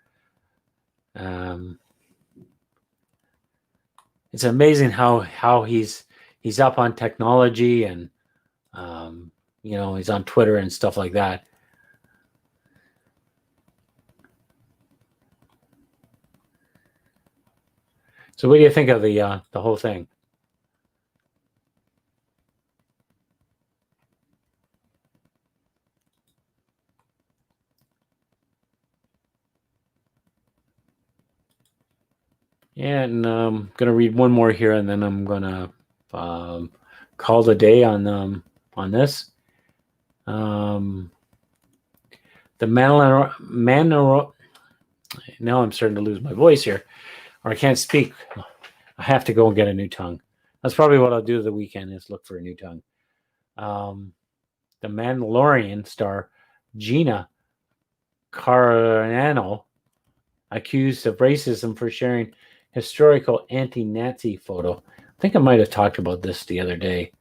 It's amazing how he's up on technology and he's on Twitter and stuff like that. So what do you think of the whole thing? Yeah, and I'm gonna read one more here, and then I'm gonna call the day on this. The now I'm starting to lose my voice here, or I can't speak. I have to go and get a new tongue. That's probably what I'll do the weekend is look for a new tongue. The Mandalorian star Gina Carano accused of racism for sharing historical anti-Nazi photo. I think I might have talked about this the other day,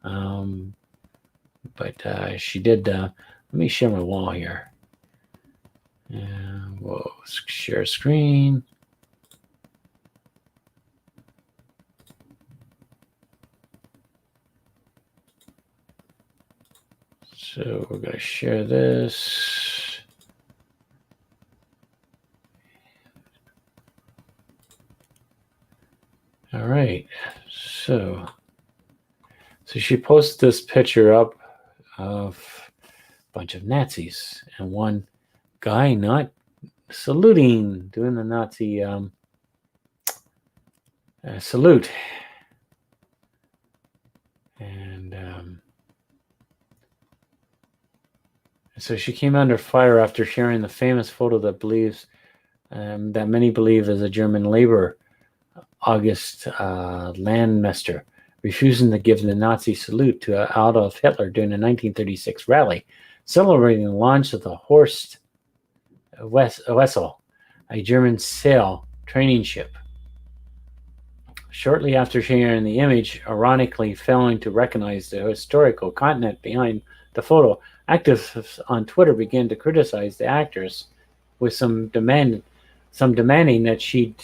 but she did. Let me share my wall here. Whoa, share screen. So we're going to share this. All right. So she posted this picture up of a bunch of Nazis and one guy not saluting, doing the Nazi salute. And so she came under fire after sharing the famous photo that many believe is a German laborer, August Landmeister, refusing to give the Nazi salute to Adolf Hitler during the 1936 rally, celebrating the launch of the Horst Wessel, a German sail training ship. Shortly after sharing the image, ironically failing to recognize the historical content behind the photo, activists on Twitter began to criticize the actress, with some demanding that she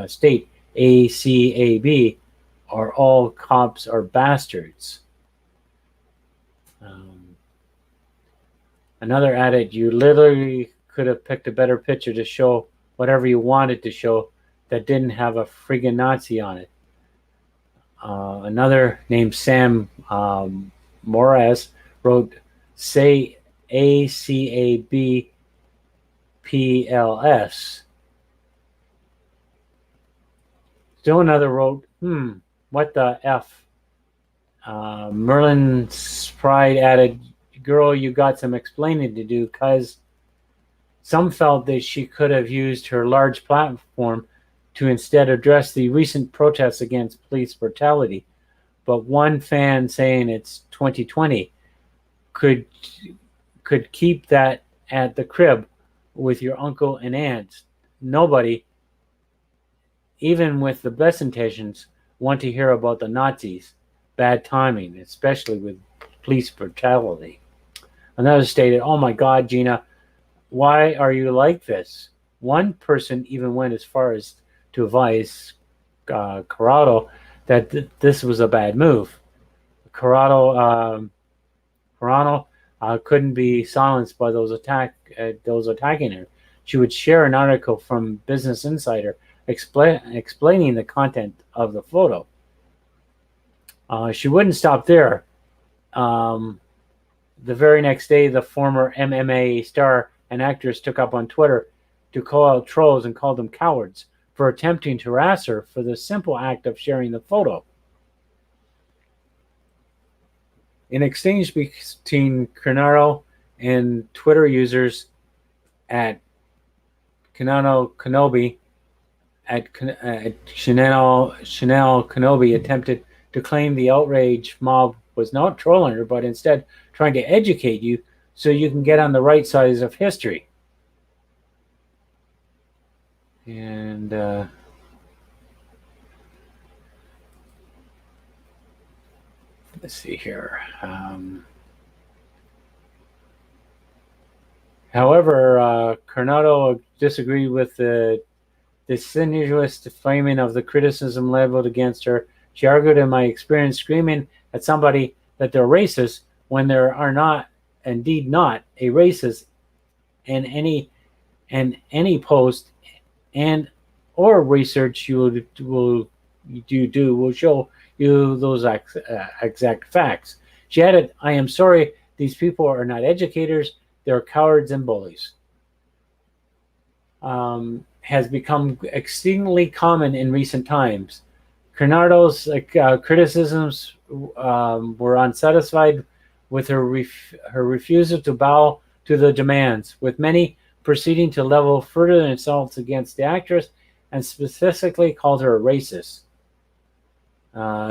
state ACAB or all cops are bastards. Another added, you literally could have picked a better picture to show whatever you wanted to show that didn't have a friggin' Nazi on it. Another named Sam Moraz wrote, say ACAB PLS. Still another wrote, what the F? Merlin's Pride added, girl, you got some explaining to do, cuz some felt that she could have used her large platform to instead address the recent protests against police brutality. But one fan saying it's 2020 could keep that at the crib with your uncle and aunt. Nobody, even with the best intentions, want to hear about the Nazis. Bad timing, especially with police brutality. Another stated, oh my God, Gina, why are you like this? One person even went as far as to advise Corrado that this was a bad move. Corrado couldn't be silenced by those attacking her. She would share an article from Business Insider explaining the content of the photo. She wouldn't stop there. The very next day, the former MMA star and actress took up on Twitter to call out trolls and call them cowards for attempting to harass her for the simple act of sharing the photo. In exchange between Canaro and Twitter users at Chanel Kenobi attempted to claim the outrage mob was not trolling her, but instead trying to educate you so you can get on the right side of history. And let's see here. However, Coronado disagreed with the disingenuous framing of the criticism leveled against her. She argued, in my experience, screaming at somebody that they're racist when there are not, indeed not, a racist in any post and or research you will show you those exact facts. She added, I am sorry, these people are not educators, they're cowards and bullies. Has become exceedingly common in recent times. Coronado's criticisms were unsatisfied with her refusal to bow to the demands, with many proceeding to level further insults against the actress and specifically called her a racist.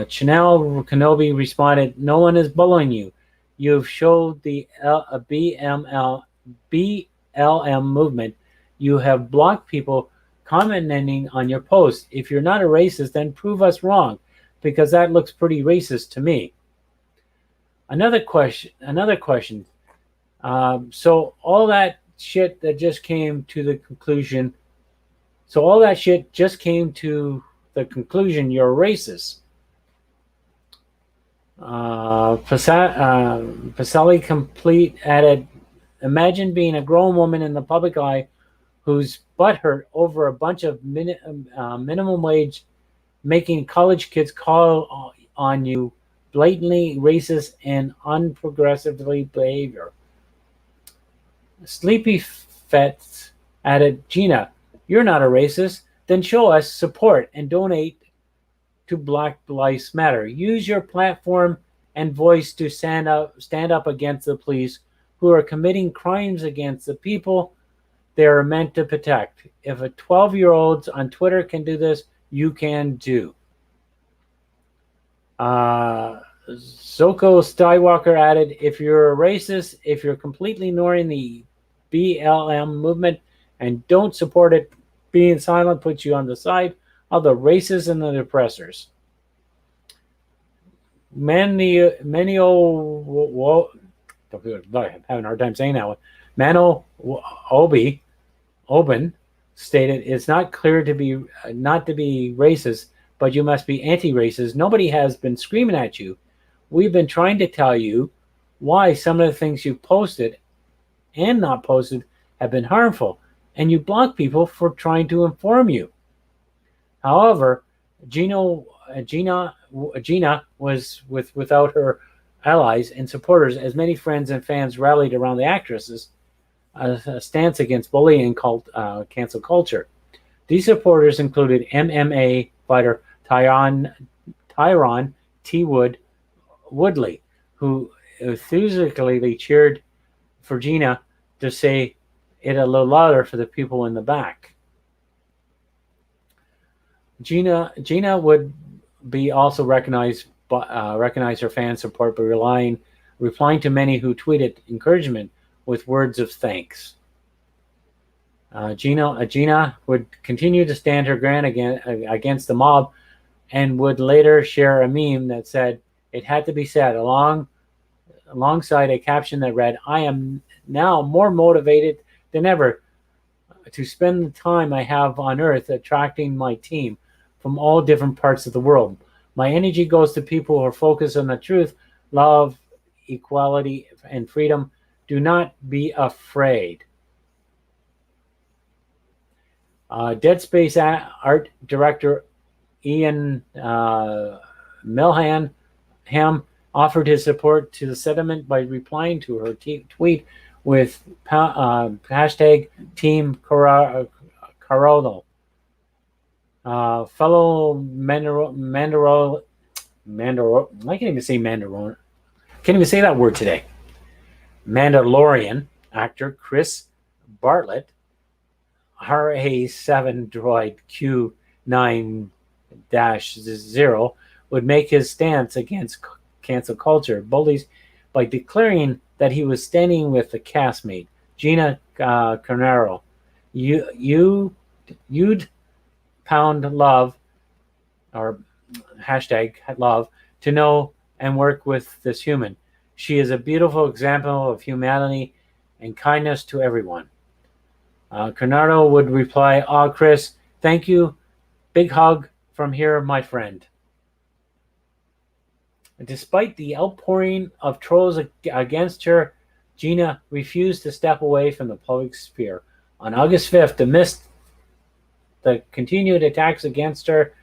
Chanel Kenobi responded, no one is bullying you. You've showed the BLM movement. You have blocked people commenting on your post. If you're not a racist, then prove us wrong, because that looks pretty racist to me. Another question. So all that shit that just came to the conclusion. So all that shit just came to the conclusion you're racist. Pasali Complete added, imagine being a grown woman in the public eye who's butthurt over a bunch of minimum wage, making college kids call on you blatantly racist and unprogressively behavior. Sleepy Fets added, Gina, you're not a racist. Then show us support and donate to Black Lives Matter. Use your platform and voice to stand up against the police who are committing crimes against the people they are meant to protect. If a 12-year-old on Twitter can do this, you can do. Zoko Skywalker added, if you're a racist, if you're completely ignoring the BLM movement and don't support it, being silent puts you on the side of the racists and the oppressors. Manio, I'm having a hard time saying that one. Mano Oben stated, it's not clear to be not to be racist, but you must be anti-racist. Nobody has been screaming at you. We've been trying to tell you why some of the things you've posted and not posted have been harmful, and you block people for trying to inform you. However, Gina was without her allies and supporters, as many friends and fans rallied around the actress's stance against bullying and cancel culture. These supporters included MMA fighter Tyron T. Woodley, who enthusiastically cheered for Gina to say it a little louder for the people in the back. Gina would be also recognize her fan support by replying to many who tweeted encouragement with words of thanks. Gina would continue to stand her ground against the mob and would later share a meme that said, it had to be said, alongside a caption that read, I am now more motivated than ever to spend the time I have on Earth attracting my team from all different parts of the world. My energy goes to people who are focused on the truth, love, equality, and freedom. Do not be afraid. Dead Space art director Ian Milham offered his support to the settlement by replying to her tweet with hashtag Team Coronado. Fellow Mandalorian, I can't even say Mandalorian. Can't even say that word today. Mandalorian actor Chris Bartlett, RA7 droid Q9-0, would make his stance against cancel culture bullies by declaring that he was standing with the castmate Gina Carnero. You'd pound love, or hashtag love, to know and work with this human. She is a beautiful example of humanity and kindness to everyone. Conrado would reply, "Ah, Chris, thank you. Big hug from here, my friend." Despite the outpouring of trolls against her, Gina refused to step away from the public sphere. On August 5th, amidst the continued attacks against her,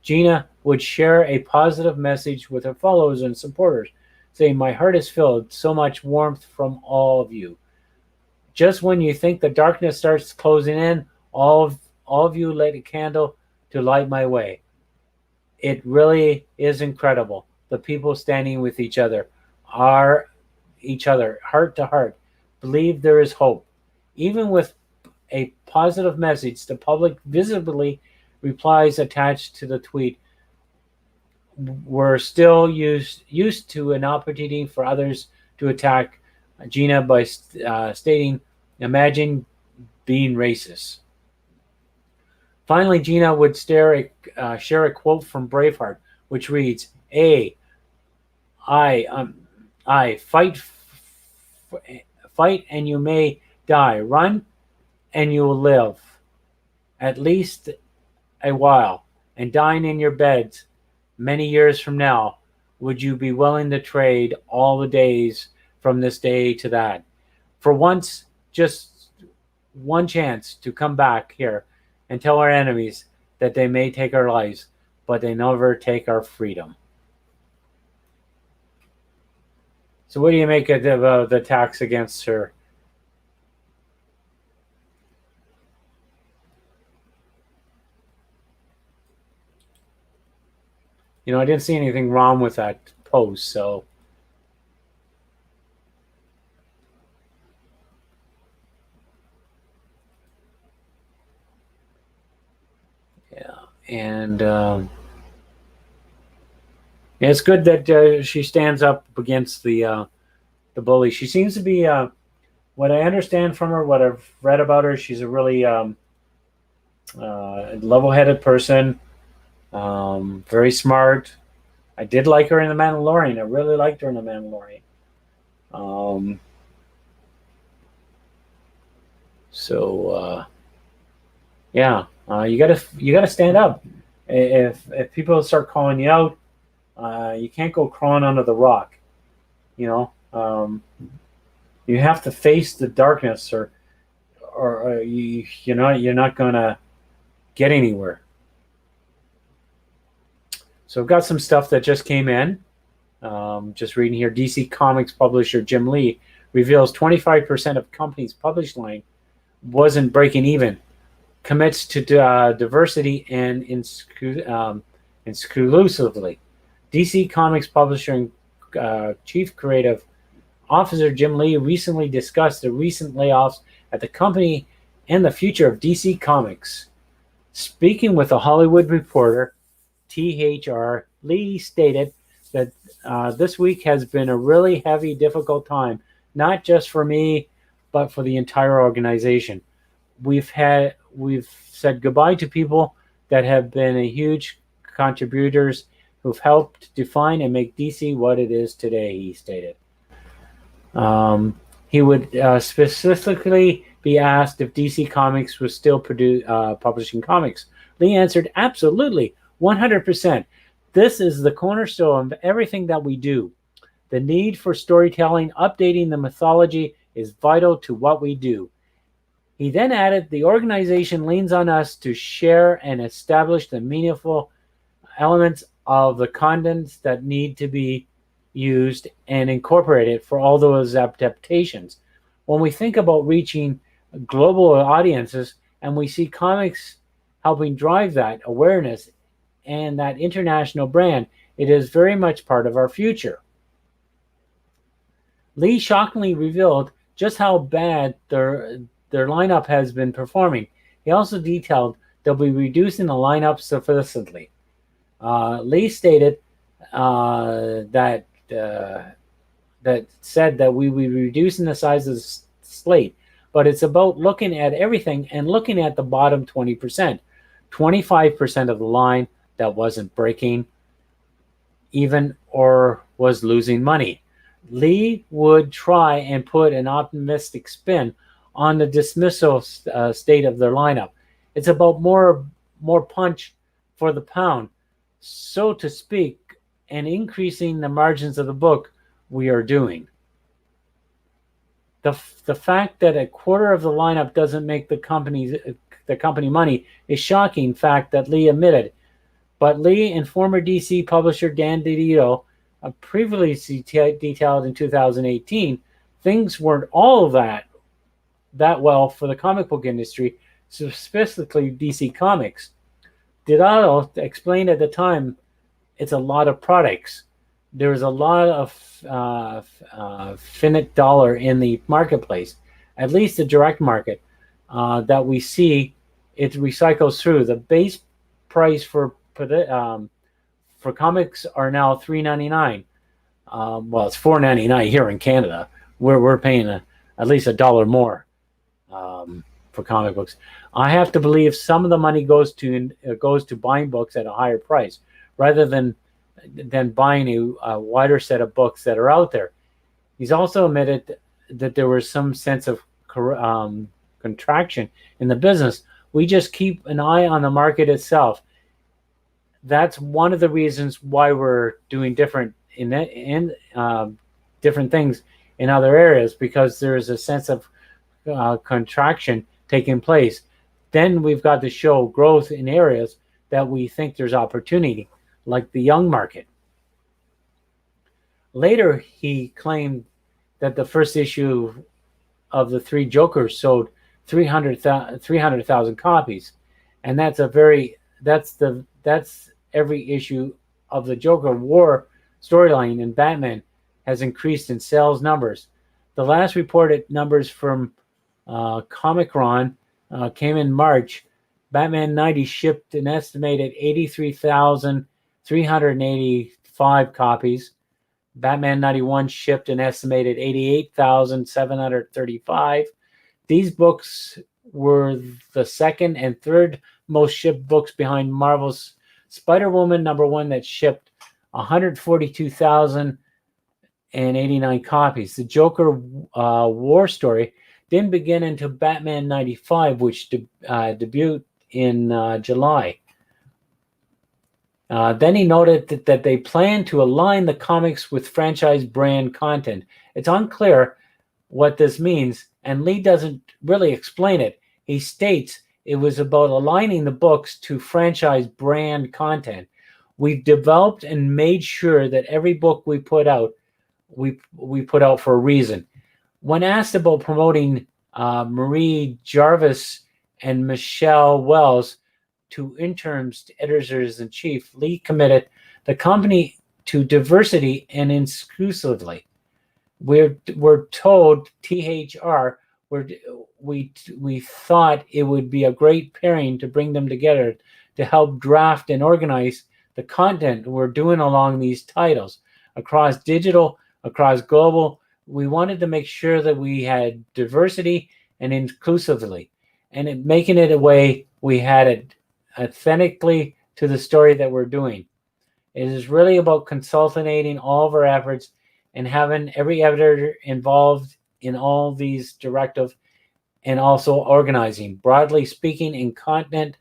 Gina would share a positive message with her followers and supporters, saying, "My heart is filled, so much warmth from all of you. Just when you think the darkness starts closing in, all of you lit a candle to light my way." It really is incredible. The people standing with each other are each other, heart to heart, believe there is hope. Even with a positive message, the public visibly replies attached to the tweet were still used to an opportunity for others to attack Gina by stating, "Imagine being racist." Finally, Gina would share a quote from Braveheart, which reads, I fight and you may die. Run and you will live at least a while. And dying in your beds many years from now, would you be willing to trade all the days from this day to that? For once, just one chance to come back here and tell our enemies that they may take our lives, but they never take our freedom. So what do you make of the attacks against her? I didn't see anything wrong with that post, so. Yeah, and it's good that she stands up against the bully. She seems to be, what I understand from her, what I've read about her, she's a really level-headed person, very smart. I did like her in The Mandalorian. I really liked her in The Mandalorian. Yeah, you gotta stand up. If people start calling you out, you can't go crawling under the rock. You have to face the darkness, or you're not gonna get anywhere. So I've got some stuff that just came in. Just reading here, DC Comics publisher Jim Lee reveals 25% of company's published line wasn't breaking even. Commits to diversity and exclusively. DC Comics publisher and chief creative officer Jim Lee recently discussed the recent layoffs at the company and the future of DC Comics. Speaking with The Hollywood Reporter, THR, Lee stated that this week has been a really heavy, difficult time, not just for me, but for the entire organization. We've said goodbye to people that have been a huge contributors who've helped define and make DC what it is today, he stated. He would specifically be asked if DC Comics was still publishing comics. Lee answered, "Absolutely, 100%. This is the cornerstone of everything that we do. The need for storytelling, updating the mythology is vital to what we do." He then added, "The organization leans on us to share and establish the meaningful elements of the contents that need to be used and incorporated for all those adaptations. When we think about reaching global audiences and we see comics helping drive that awareness and that international brand, it is very much part of our future." Lee shockingly revealed just how bad their lineup has been performing. He also detailed they'll be reducing the lineup sufficiently. Lee stated that said that we will be reducing the size of the slate, but it's about looking at everything and looking at the bottom 20%. 25% of the line that wasn't breaking even or was losing money. Lee would try and put an optimistic spin on the dismissal state of their lineup. It's about more punch for the pound, so to speak, and increasing the margins of the book we are doing. The fact that a quarter of the lineup doesn't make the company money is shocking fact that Lee admitted. But Lee and former DC publisher Dan DiDio previously detailed in 2018, things weren't all that well for the comic book industry, specifically DC Comics. DiDio explained at the time, it's a lot of products. There's a lot of finite dollar in the marketplace, at least the direct market that we see. It recycles through. The base price for comics are now $3.99. Well, it's $4.99 here in Canada. We're paying at least $1 more for comic books. I have to believe some of the money goes to buying books at a higher price rather than buying a wider set of books that are out there. He's also admitted that there was some sense of contraction in the business. We just keep an eye on the market itself. That's one of the reasons why we're doing different different things in other areas, because there is a sense of contraction taking place. Then we've got to show growth in areas that we think there's opportunity, like the young market. Later, he claimed that the first issue of the Three Jokers sold 300,000 copies, and that's every issue of the Joker War storyline in Batman has increased in sales numbers. The last reported numbers from Comicron came in March. Batman 90 shipped an estimated 83,385 copies. Batman 91 shipped an estimated 88,735. These books were the second and third most shipped books behind Marvel's Spider-Woman #1 that shipped 142,089 copies. The Joker War story didn't begin until Batman 95, which debuted in July. Then he noted that they plan to align the comics with franchise brand content. It's unclear what this means, and Lee doesn't really explain it. He states it was about aligning the books to franchise brand content. We've developed and made sure that every book we put out, we put out for a reason. When asked about promoting Marie Jarvis and Michelle Wells to interns to editors-in-chief, Lee committed the company to diversity and inclusively. We're told THR we thought it would be a great pairing to bring them together to help draft and organize the content we're doing along these titles across digital, across global. We wanted to make sure that we had diversity and inclusively, and making it a way we had it authentically to the story that we're doing. It is really about consolidating all of our efforts and having every editor involved in all these directive, and also organizing, broadly speaking, in content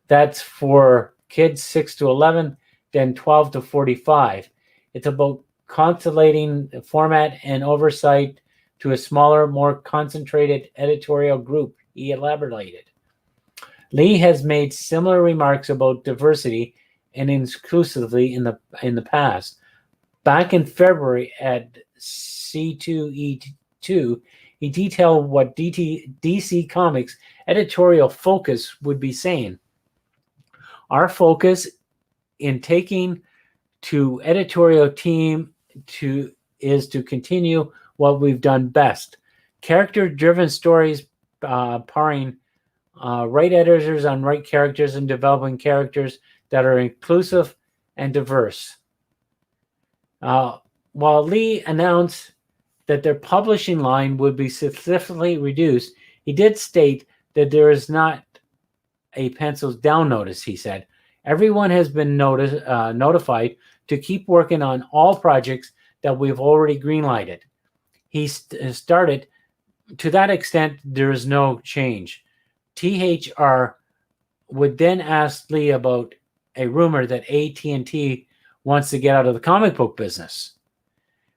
that's for kids 6 to 11, then 12 to 45. It's about consolidating the format and oversight to a smaller, more concentrated editorial group, he elaborated. Lee has made similar remarks about diversity and inclusively in the past. Back in February at C2E2, he detailed what DC Comics editorial focus would be saying. Our focus in taking to editorial team is to continue what we've done best. Character-driven stories, powering right editors on right characters and developing characters that are inclusive and diverse. While Lee announced that their publishing line would be significantly reduced, he did state that there is not a pencils down notice, he said. Everyone has been notified to keep working on all projects that we've already greenlighted. He started. To that extent, there is no change. THR would then ask Lee about a rumor that AT&T wants to get out of the comic book business.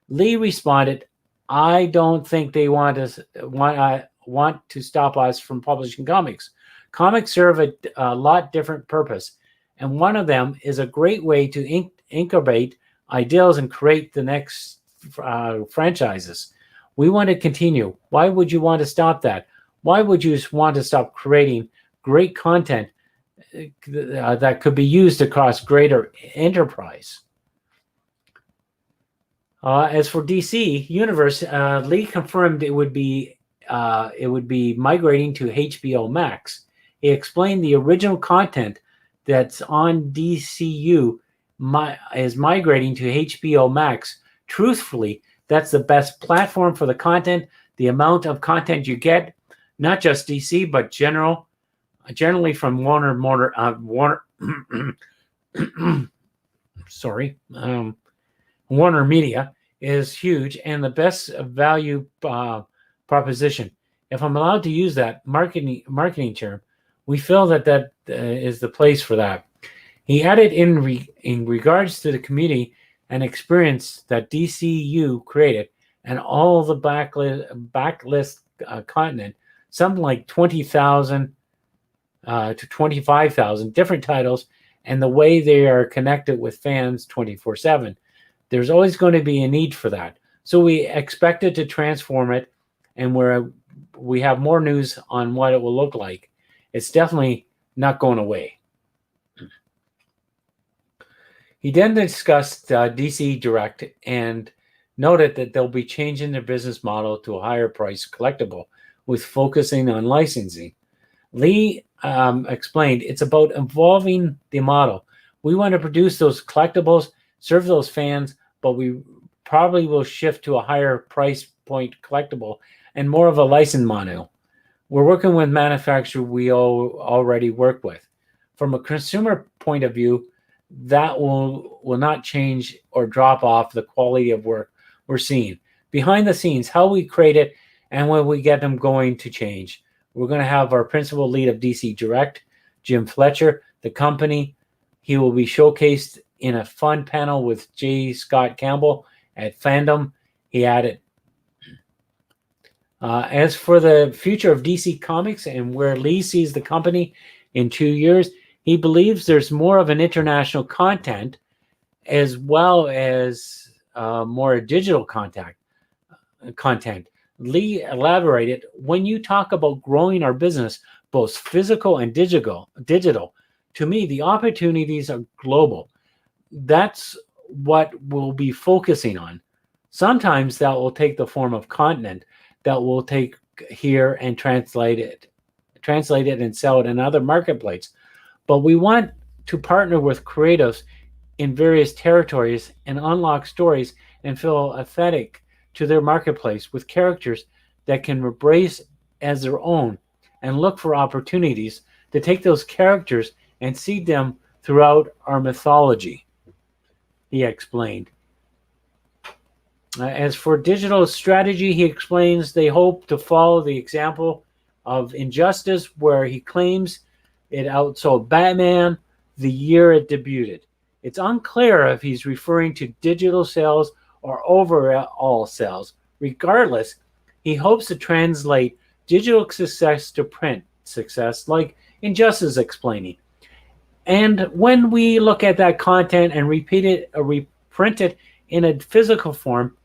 Lee responded, "I don't think they want to stop us from publishing comics. Comics serve a lot different purpose, and one of them is a great way to incubate ideas and create the next franchises. We want to continue. Why would you want to stop that? Why would you want to stop creating great content that could be used across greater enterprise?" As for DC Universe, Lee confirmed it would be migrating to HBO Max. He explained the original content that's on DCU is migrating to HBO Max. Truthfully, that's the best platform for the content. The amount of content you get, not just DC, but generally from Warner Warner Media, is huge and the best value proposition. If I'm allowed to use that marketing term, we feel that is the place for that. He added in regards to the community and experience that DCU created and all the backlist content, something like 20,000 to 25,000 different titles, and the way they are connected with fans 24/7. There's always going to be a need for that. So we expected to transform it, and we have more news on what it will look like. It's definitely not going away. He then discussed DC Direct and noted that they'll be changing their business model to a higher price collectible with focusing on licensing. Lee explained it's about evolving the model. We want to produce those collectibles, serve those fans, but we probably will shift to a higher price point collectible and more of a license model. We're working with manufacturers we already work with. From a consumer point of view, that will not change or drop off the quality of work we're seeing. Behind the scenes, how we create it and when we get them going to change. We're going to have our principal lead of DC Direct, Jim Fletcher, the company. He will be showcased in a fun panel with J. Scott Campbell at Fandom. He added, as for the future of DC Comics and where Lee sees the company in 2 years, he believes there's more of an international content as well as more digital content. Lee elaborated, when you talk about growing our business, both physical and digital, to me, the opportunities are global. That's what we'll be focusing on. Sometimes that will take the form of content that we'll take here and translate it and sell it in other marketplaces. But we want to partner with creatives in various territories and unlock stories and feel authentic to their marketplace with characters that can embrace as their own and look for opportunities to take those characters and see them throughout our mythology, he explained. As for digital strategy, he explains they hope to follow the example of Injustice, where he claims it outsold Batman the year it debuted. It's unclear if he's referring to digital sales or overall sales. Regardless, he hopes to translate digital success to print success, like Injustice explaining. And when we look at that content and reprint it in a physical form,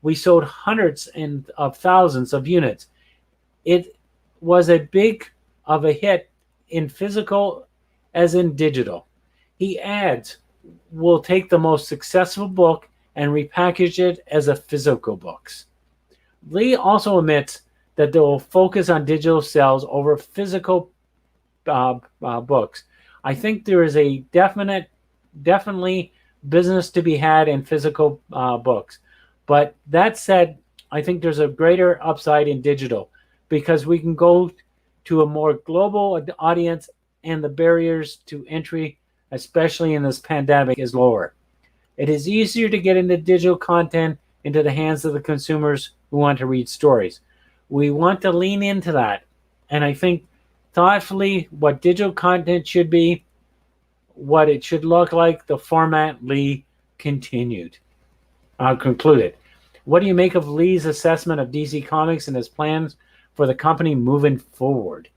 we sold hundreds of thousands of units. It was a big of a hit in physical as in digital. He adds, we'll take the most successful book and repackage it as a physical books. Lee also admits that they will focus on digital sales over physical books. I think there is a definitely business to be had in physical books. But that said, I think there's a greater upside in digital because we can go to a more global audience and the barriers to entry, especially in this pandemic, is lower. It is easier to get into digital content into the hands of the consumers who want to read stories. We want to lean into that. And I think thoughtfully what digital content should be, what it should look like, the format Lee concluded. What do you make of Lee's assessment of DC Comics and his plans for the company moving forward?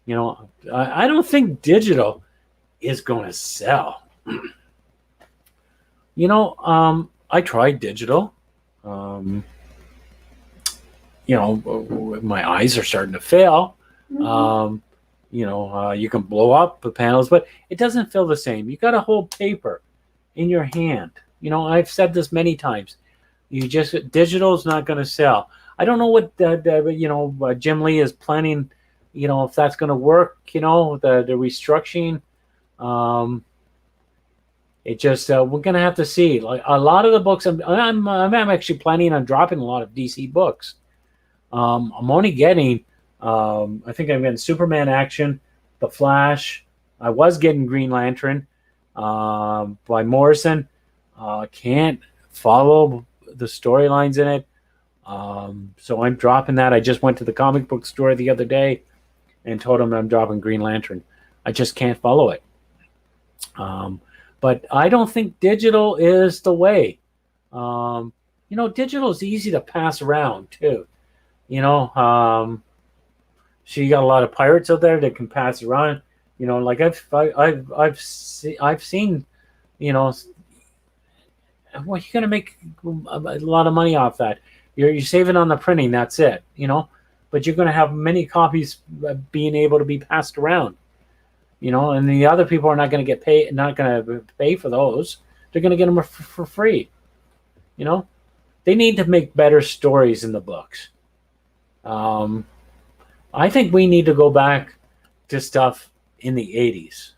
You know, I don't think digital is going to sell. You know, I tried digital. You know, my eyes are starting to fail. You know, you can blow up the panels, but it doesn't feel the same. You got to hold paper in your hand. You know, I've said this many times. Digital is not going to sell. I don't know what you know, Jim Lee is planning. You know, if that's going to work. You know, the restructuring. It just we're going to have to see. Like a lot of the books, I'm actually planning on dropping a lot of DC books. I'm only getting. I think I'm getting Superman Action, The Flash. I was getting Green Lantern by Morrison. Can't follow the storylines in it. So I'm dropping that. I just went to the comic book store the other day and told them I'm dropping Green Lantern. I just can't follow it. But I don't think digital is the way. You know, digital is easy to pass around too. You know, so you got a lot of pirates out there that can pass around. You know, like I've seen, you know, well, you're gonna make a lot of money off that. You're saving on the printing. That's it. You know, but you're gonna have many copies being able to be passed around. You know, and the other people are not going to get paid. Not going to pay for those. They're going to get them for free. You know, they need to make better stories in the books. I think we need to go back to stuff in the 80s.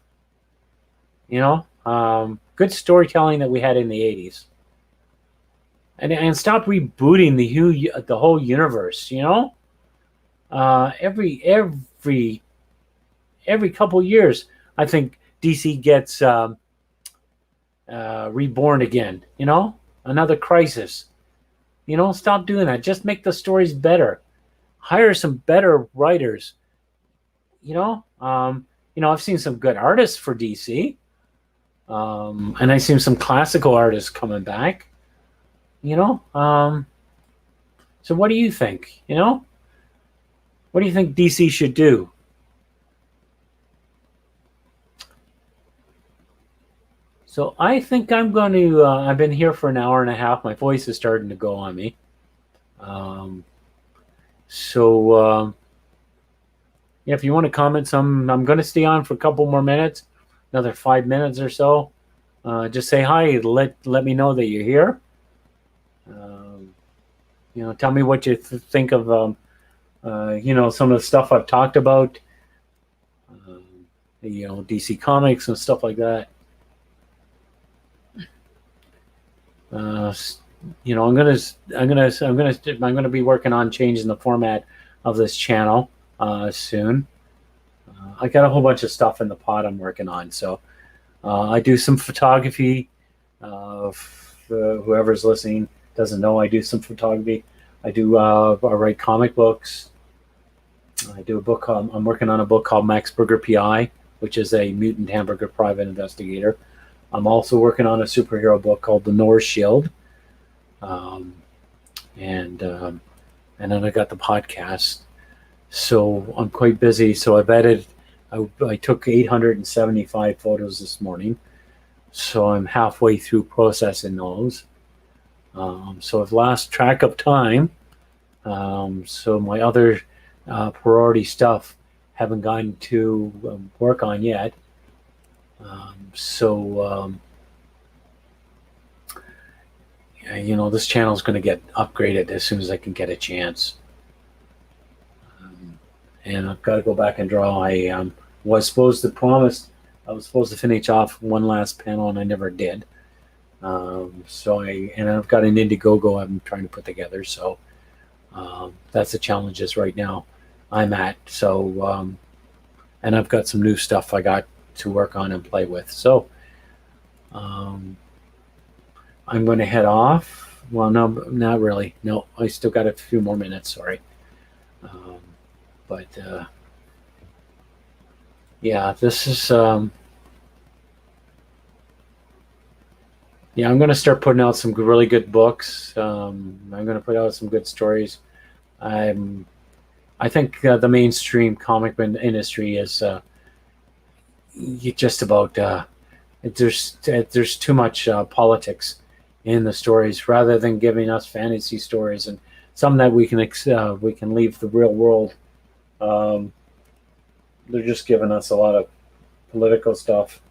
You know, good storytelling that we had in the 80s. And stop rebooting the whole universe, you know? Every couple years, I think DC gets reborn again, you know? Another crisis. You know, stop doing that. Just make the stories better. Hire some better writers. You know, I've seen some good artists for DC. And I've seen some classical artists coming back. You know, so what do you think? You know, what do you think DC should do? So I think I'm going to. I've been here for an hour and a half. My voice is starting to go on me. Yeah, if you want to comment some, I'm going to stay on for a couple more minutes, another 5 minutes or so. Just say hi. Let me know that you're here. You know, tell me what you think of, you know, some of the stuff I've talked about. You know, DC Comics and stuff like that. You know, I'm gonna be working on changing the format of this channel soon. I got a whole bunch of stuff in the pot I'm working on. So I do some photography. Whoever's listening doesn't know, I do some photography. I write comic books. I do a book. I'm working on a book called Max Burger PI, which is a mutant hamburger private investigator. I'm also working on a superhero book called The North Shield. And then I got the podcast. So I'm quite busy. So I've edited, I took 875 photos this morning. So I'm halfway through processing those. So I've lost track of time. So my other priority stuff haven't gotten to work on yet. You know, this channel is going to get upgraded as soon as I can get a chance. And I've got to go back and draw. I was supposed to finish off one last panel, and I never did. And I've got an Indiegogo I'm trying to put together. So that's the challenges right now I'm at. So, and I've got some new stuff I got to work on and play with. So I'm going to head off. Well, no, not really. No, I still got a few more minutes. Sorry. Um, but yeah, this is. Yeah, I'm going to start putting out some really good books. I'm going to put out some good stories. I'm. I think the mainstream comic book industry is just about. There's too much politics in the stories rather than giving us fantasy stories and some that we can leave the real world. Um, they're just giving us a lot of political stuff,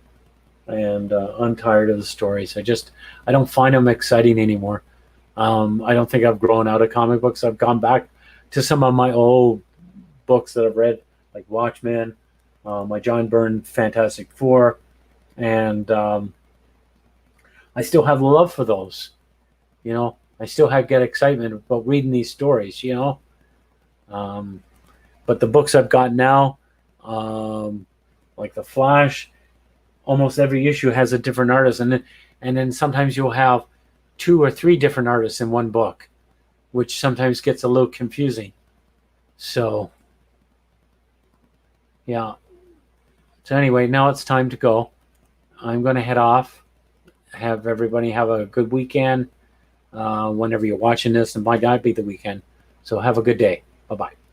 and I'm tired of the stories. I don't find them exciting anymore. I don't think I've grown out of comic books. I've gone back to some of my old books that I've read, like Watchmen, my John Byrne Fantastic Four, and I still have love for those. I still get excitement about reading these stories. Um, but the books I've got now, um, like the Flash, almost every issue has a different artist, and then sometimes you'll have two or three different artists in one book, which sometimes gets a little confusing. So yeah. So anyway, now it's time to go. I'm going to head off. Have everybody have a good weekend. Whenever you're watching this, it might not be the weekend. So have a good day. Bye bye.